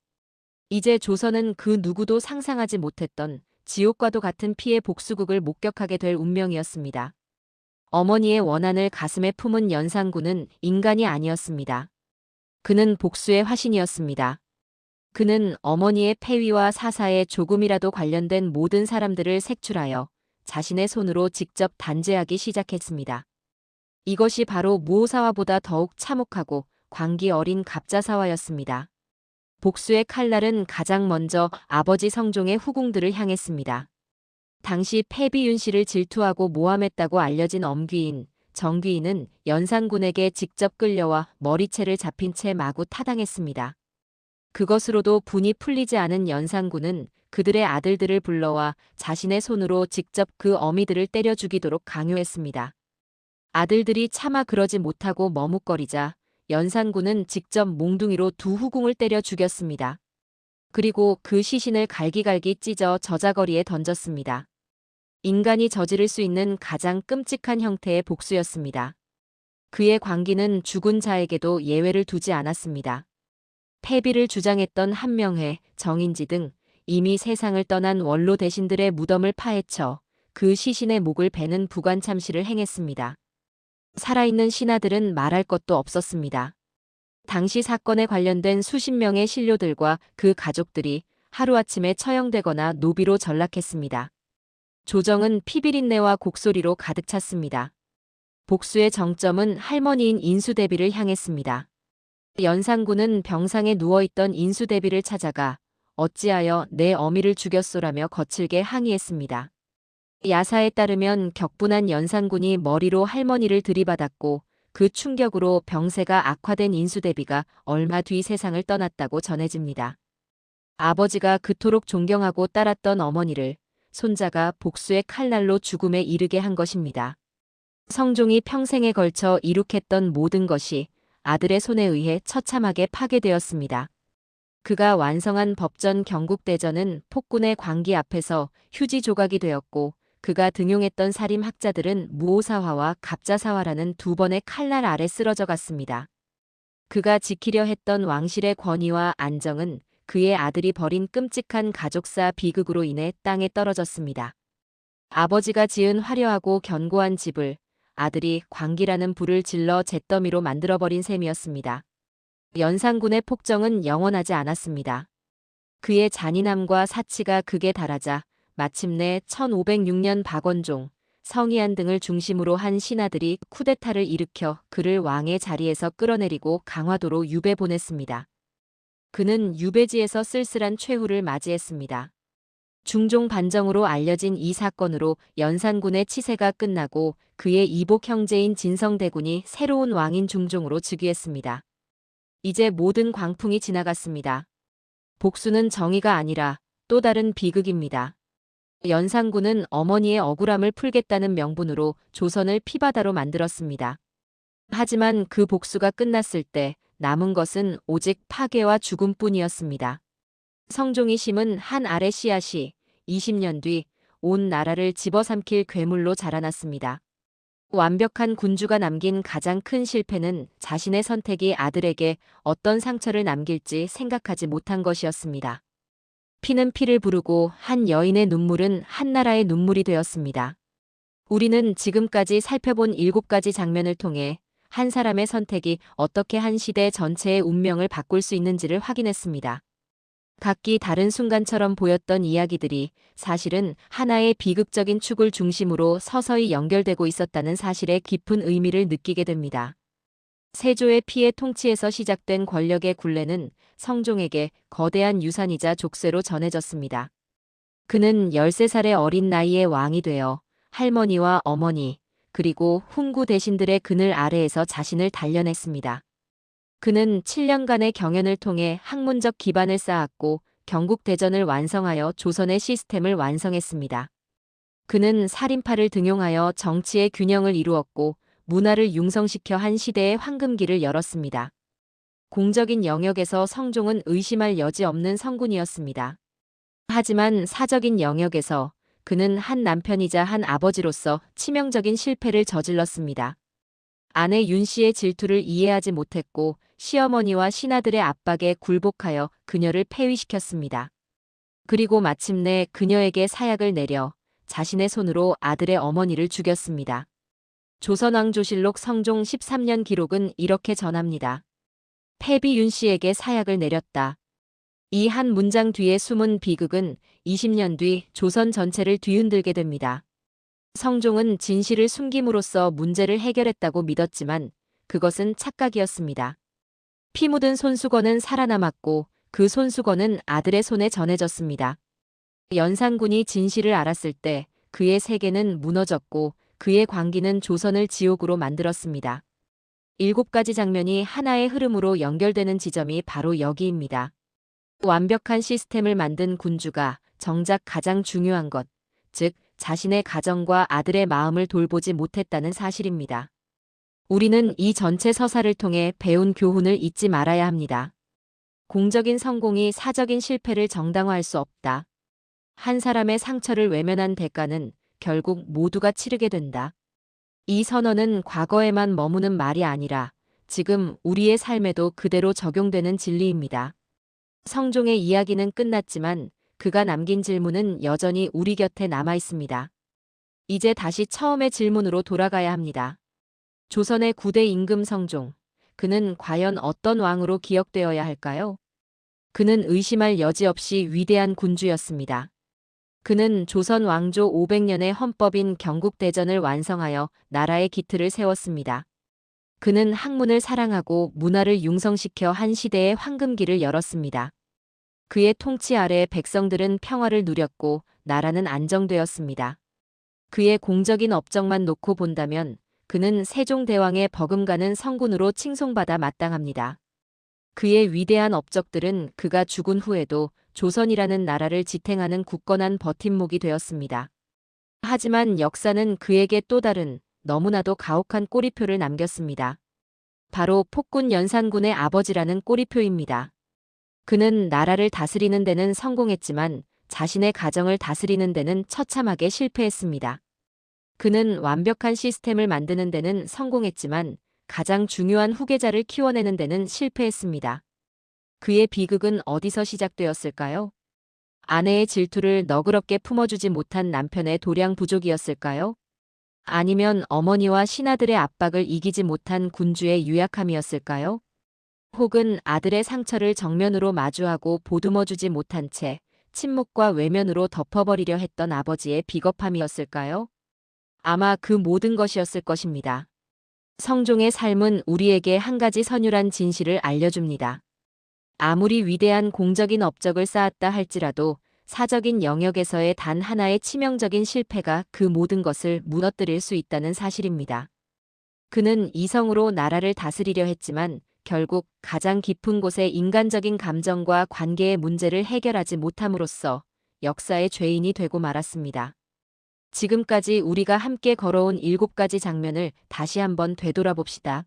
이제 조선은 그 누구도 상상하지 못했던 지옥과도 같은 피의 복수극을 목격하게 될 운명이었습니다. 어머니의 원한을 가슴에 품은 연산군은 인간이 아니었습니다. 그는 복수의 화신이었습니다. 그는 어머니의 폐위와 사사에 조금이라도 관련된 모든 사람들을 색출하여 자신의 손으로 직접 단죄하기 시작했습니다. 이것이 바로 무오사화보다 더욱 참혹하고 광기 어린 갑자사화였습니다. 복수의 칼날은 가장 먼저 아버지 성종의 후궁들을 향했습니다. 당시 패비윤 씨를 질투하고 모함했다고 알려진 엄귀인, 정귀인은 연산군에게 직접 끌려와 머리채를 잡힌 채 마구 타당했습니다. 그것으로도 분이 풀리지 않은 연산군은 그들의 아들들을 불러와 자신의 손으로 직접 그 어미들을 때려 죽이도록 강요했습니다. 아들들이 차마 그러지 못하고 머뭇거리자 연산군은 직접 몽둥이로 두 후궁을 때려 죽였습니다. 그리고 그 시신을 갈기갈기 찢어 저자거리에 던졌습니다. 인간이 저지를 수 있는 가장 끔찍한 형태의 복수였습니다. 그의 광기는 죽은 자에게도 예외를 두지 않았습니다. 패비를 주장했던 한명회, 정인지 등 이미 세상을 떠난 원로 대신들의 무덤을 파헤쳐 그 시신의 목을 베는 부관참시를 행했습니다. 살아있는 신하들은 말할 것도 없었습니다. 당시 사건에 관련된 수십 명의 신료들과 그 가족들이 하루아침에 처형되거나 노비로 전락했습니다. 조정은 피비린내와 곡소리로 가득 찼습니다. 복수의 정점은 할머니인 인수대비를 향했습니다. 연산군은 병상에 누워있던 인수대비를 찾아가 어찌하여 내 어미를 죽였소라며 거칠게 항의했습니다. 야사에 따르면 격분한 연산군이 머리로 할머니를 들이받았고 그 충격으로 병세가 악화된 인수대비가 얼마 뒤 세상을 떠났다고 전해집니다. 아버지가 그토록 존경하고 따랐던 어머니를 손자가 복수의 칼날로 죽음에 이르게 한 것입니다. 성종이 평생에 걸쳐 이룩했던 모든 것이 아들의 손에 의해 처참하게 파괴되었습니다. 그가 완성한 법전 경국대전은 폭군의 광기 앞에서 휴지 조각이 되었고 그가 등용했던 사림 학자들은 무오사화와 갑자사화라는 두 번의 칼날 아래 쓰러져 갔습니다. 그가 지키려 했던 왕실의 권위와 안정은 그의 아들이 벌인 끔찍한 가족사 비극으로 인해 땅에 떨어졌습니다. 아버지가 지은 화려하고 견고한 집을 아들이 광기라는 불을 질러 잿더미로 만들어버린 셈이었습니다. 연산군의 폭정은 영원하지 않았습니다. 그의 잔인함과 사치가 극에 달하자 마침내 1506년 박원종, 성희안 등을 중심으로 한 신하들이 쿠데타를 일으켜 그를 왕의 자리에서 끌어내리고 강화도로 유배 보냈습니다. 그는 유배지에서 쓸쓸한 최후를 맞이했습니다. 중종 반정으로 알려진 이 사건으로 연산군의 치세가 끝나고 그의 이복 형제인 진성대군이 새로운 왕인 중종으로 즉위했습니다. 이제 모든 광풍이 지나갔습니다. 복수는 정의가 아니라 또 다른 비극입니다. 연산군은 어머니의 억울함을 풀겠다는 명분으로 조선을 피바다로 만들었습니다. 하지만 그 복수가 끝났을 때 남은 것은 오직 파괴와 죽음뿐이었습니다. 성종이 심은 한 알의 씨앗이 20년 뒤 온 나라를 집어삼킬 괴물로 자라났습니다. 완벽한 군주가 남긴 가장 큰 실패는 자신의 선택이 아들에게 어떤 상처를 남길지 생각하지 못한 것이었습니다. 피는 피를 부르고 한 여인의 눈물은 한 나라의 눈물이 되었습니다. 우리는 지금까지 살펴본 7가지 장면을 통해 한 사람의 선택이 어떻게 한 시대 전체의 운명을 바꿀 수 있는지를 확인했습니다. 각기 다른 순간처럼 보였던 이야기들이 사실은 하나의 비극적인 축을 중심으로 서서히 연결되고 있었다는 사실의 깊은 의미를 느끼게 됩니다. 세조의 피해 통치에서 시작된 권력의 굴레는 성종에게 거대한 유산이자 족쇄로 전해졌습니다. 그는 13살의 어린 나이에 왕이 되어 할머니와 어머니, 그리고 훈구 대신들의 그늘 아래에서 자신을 단련했습니다. 그는 7년간의 경연을 통해 학문적 기반을 쌓았고 경국대전을 완성하여 조선의 시스템을 완성했습니다. 그는 살인파를 등용하여 정치의 균형을 이루었고 문화를 융성시켜 한 시대의 황금기를 열었습니다. 공적인 영역에서 성종은 의심할 여지 없는 성군이었습니다. 하지만 사적인 영역에서 그는 한 남편이자 한 아버지로서 치명적인 실패를 저질렀습니다. 아내 윤 씨의 질투를 이해하지 못했고 시어머니와 신하들의 압박에 굴복하여 그녀를 폐위시켰습니다. 그리고 마침내 그녀에게 사약을 내려 자신의 손으로 아들의 어머니를 죽였습니다. 조선왕조실록 성종 13년 기록은 이렇게 전합니다. 패비 윤 씨에게 사약을 내렸다. 이 한 문장 뒤에 숨은 비극은 20년 뒤 조선 전체를 뒤흔들게 됩니다. 성종은 진실을 숨김으로써 문제를 해결했다고 믿었지만 그것은 착각이었습니다. 피 묻은 손수건은 살아남았고 그 손수건은 아들의 손에 전해졌습니다. 연산군이 진실을 알았을 때 그의 세계는 무너졌고 그의 광기는 조선을 지옥으로 만들었습니다. 7가지 장면이 하나의 흐름으로 연결되는 지점이 바로 여기입니다. 완벽한 시스템을 만든 군주가 정작 가장 중요한 것, 즉 자신의 가정과 아들의 마음을 돌보지 못했다는 사실입니다. 우리는 이 전체 서사를 통해 배운 교훈을 잊지 말아야 합니다. 공적인 성공이 사적인 실패를 정당화할 수 없다. 한 사람의 상처를 외면한 대가는 결국 모두가 치르게 된다. 이 선언은 과거에만 머무는 말이 아니라 지금 우리의 삶에도 그대로 적용되는 진리입니다. 성종의 이야기는 끝났지만 그가 남긴 질문은 여전히 우리 곁에 남아 있습니다. 이제 다시 처음의 질문으로 돌아가야 합니다. 조선의 9대 임금 성종, 그는 과연 어떤 왕으로 기억되어야 할까요? 그는 의심할 여지 없이 위대한 군주였습니다. 그는 조선 왕조 500년의 헌법인 경국대전을 완성하여 나라의 기틀을 세웠습니다. 그는 학문을 사랑하고 문화를 융성시켜 한 시대의 황금기를 열었습니다. 그의 통치 아래 백성들은 평화를 누렸고 나라는 안정되었습니다. 그의 공적인 업적만 놓고 본다면 그는 세종대왕의 버금가는 성군으로 칭송받아 마땅합니다. 그의 위대한 업적들은 그가 죽은 후에도 조선이라는 나라를 지탱하는 굳건한 버팀목이 되었습니다. 하지만 역사는 그에게 또 다른 너무나도 가혹한 꼬리표를 남겼습니다. 바로 폭군 연산군의 아버지라는 꼬리표입니다. 그는 나라를 다스리는 데는 성공했지만 자신의 가정을 다스리는 데는 처참하게 실패했습니다. 그는 완벽한 시스템을 만드는 데는 성공했지만 가장 중요한 후계자를 키워내는 데는 실패했습니다. 그의 비극은 어디서 시작되었을까요? 아내의 질투를 너그럽게 품어주지 못한 남편의 도량 부족이었을까요? 아니면 어머니와 신하들의 압박을 이기지 못한 군주의 유약함이었을까요? 혹은 아들의 상처를 정면으로 마주하고 보듬어주지 못한 채 침묵과 외면으로 덮어버리려 했던 아버지의 비겁함이었을까요? 아마 그 모든 것이었을 것입니다. 성종의 삶은 우리에게 한 가지 선율한 진실을 알려줍니다. 아무리 위대한 공적인 업적을 쌓았다 할지라도 사적인 영역에서의 단 하나의 치명적인 실패가 그 모든 것을 무너뜨릴 수 있다는 사실입니다. 그는 이성으로 나라를 다스리려 했지만 결국 가장 깊은 곳의 인간적인 감정과 관계의 문제를 해결하지 못함으로써 역사의 죄인이 되고 말았습니다. 지금까지 우리가 함께 걸어온 7가지 장면을 다시 한번 되돌아봅시다.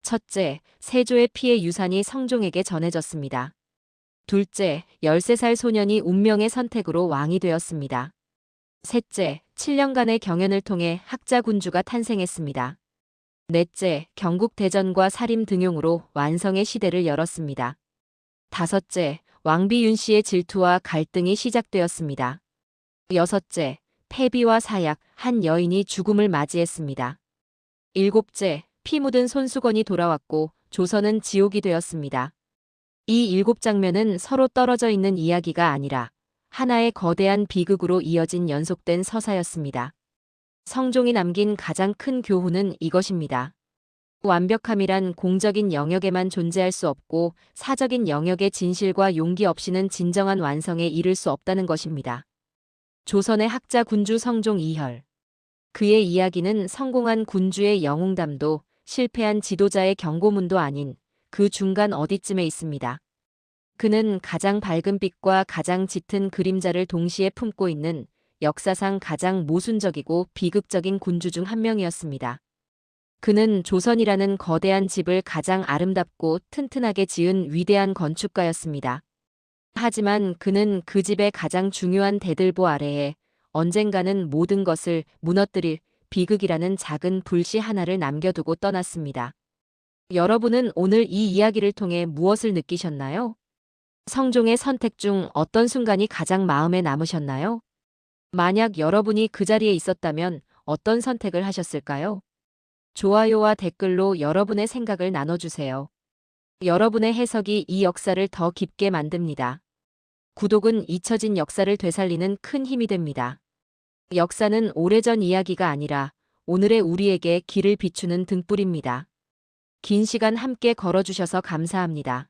첫째, 세조의 피해 유산이 성종에게 전해졌습니다. 둘째, 13살 소년이 운명의 선택으로 왕이 되었습니다. 셋째, 7년간의 경연을 통해 학자 군주가 탄생했습니다. 넷째, 경국대전과 사림 등용으로 완성의 시대를 열었습니다. 다섯째, 왕비 윤 씨의 질투와 갈등이 시작되었습니다. 여섯째, 패비와 사약, 한 여인이 죽음을 맞이했습니다. 일곱째, 피 묻은 손수건이 돌아왔고 조선은 지옥이 되었습니다. 이 7장면은 서로 떨어져 있는 이야기가 아니라 하나의 거대한 비극으로 이어진 연속된 서사였습니다. 성종이 남긴 가장 큰 교훈은 이것입니다. 완벽함이란 공적인 영역에만 존재할 수 없고 사적인 영역의 진실과 용기 없이는 진정한 완성에 이를 수 없다는 것입니다. 조선의 학자 군주 성종 이혈. 그의 이야기는 성공한 군주의 영웅담도 실패한 지도자의 경고문도 아닌 그 중간 어디쯤에 있습니다. 그는 가장 밝은 빛과 가장 짙은 그림자를 동시에 품고 있는 역사상 가장 모순적이고 비극적인 군주 중 한 명이었습니다. 그는 조선이라는 거대한 집을 가장 아름답고 튼튼하게 지은 위대한 건축가였습니다. 하지만 그는 그 집의 가장 중요한 대들보 아래에 언젠가는 모든 것을 무너뜨릴 비극이라는 작은 불씨 하나를 남겨두고 떠났습니다. 여러분은 오늘 이 이야기를 통해 무엇을 느끼셨나요? 성종의 선택 중 어떤 순간이 가장 마음에 남으셨나요? 만약 여러분이 그 자리에 있었다면 어떤 선택을 하셨을까요? 좋아요와 댓글로 여러분의 생각을 나눠주세요. 여러분의 해석이 이 역사를 더 깊게 만듭니다. 구독은 잊혀진 역사를 되살리는 큰 힘이 됩니다. 역사는 오래전 이야기가 아니라 오늘의 우리에게 길을 비추는 등불입니다. 긴 시간 함께 걸어주셔서 감사합니다.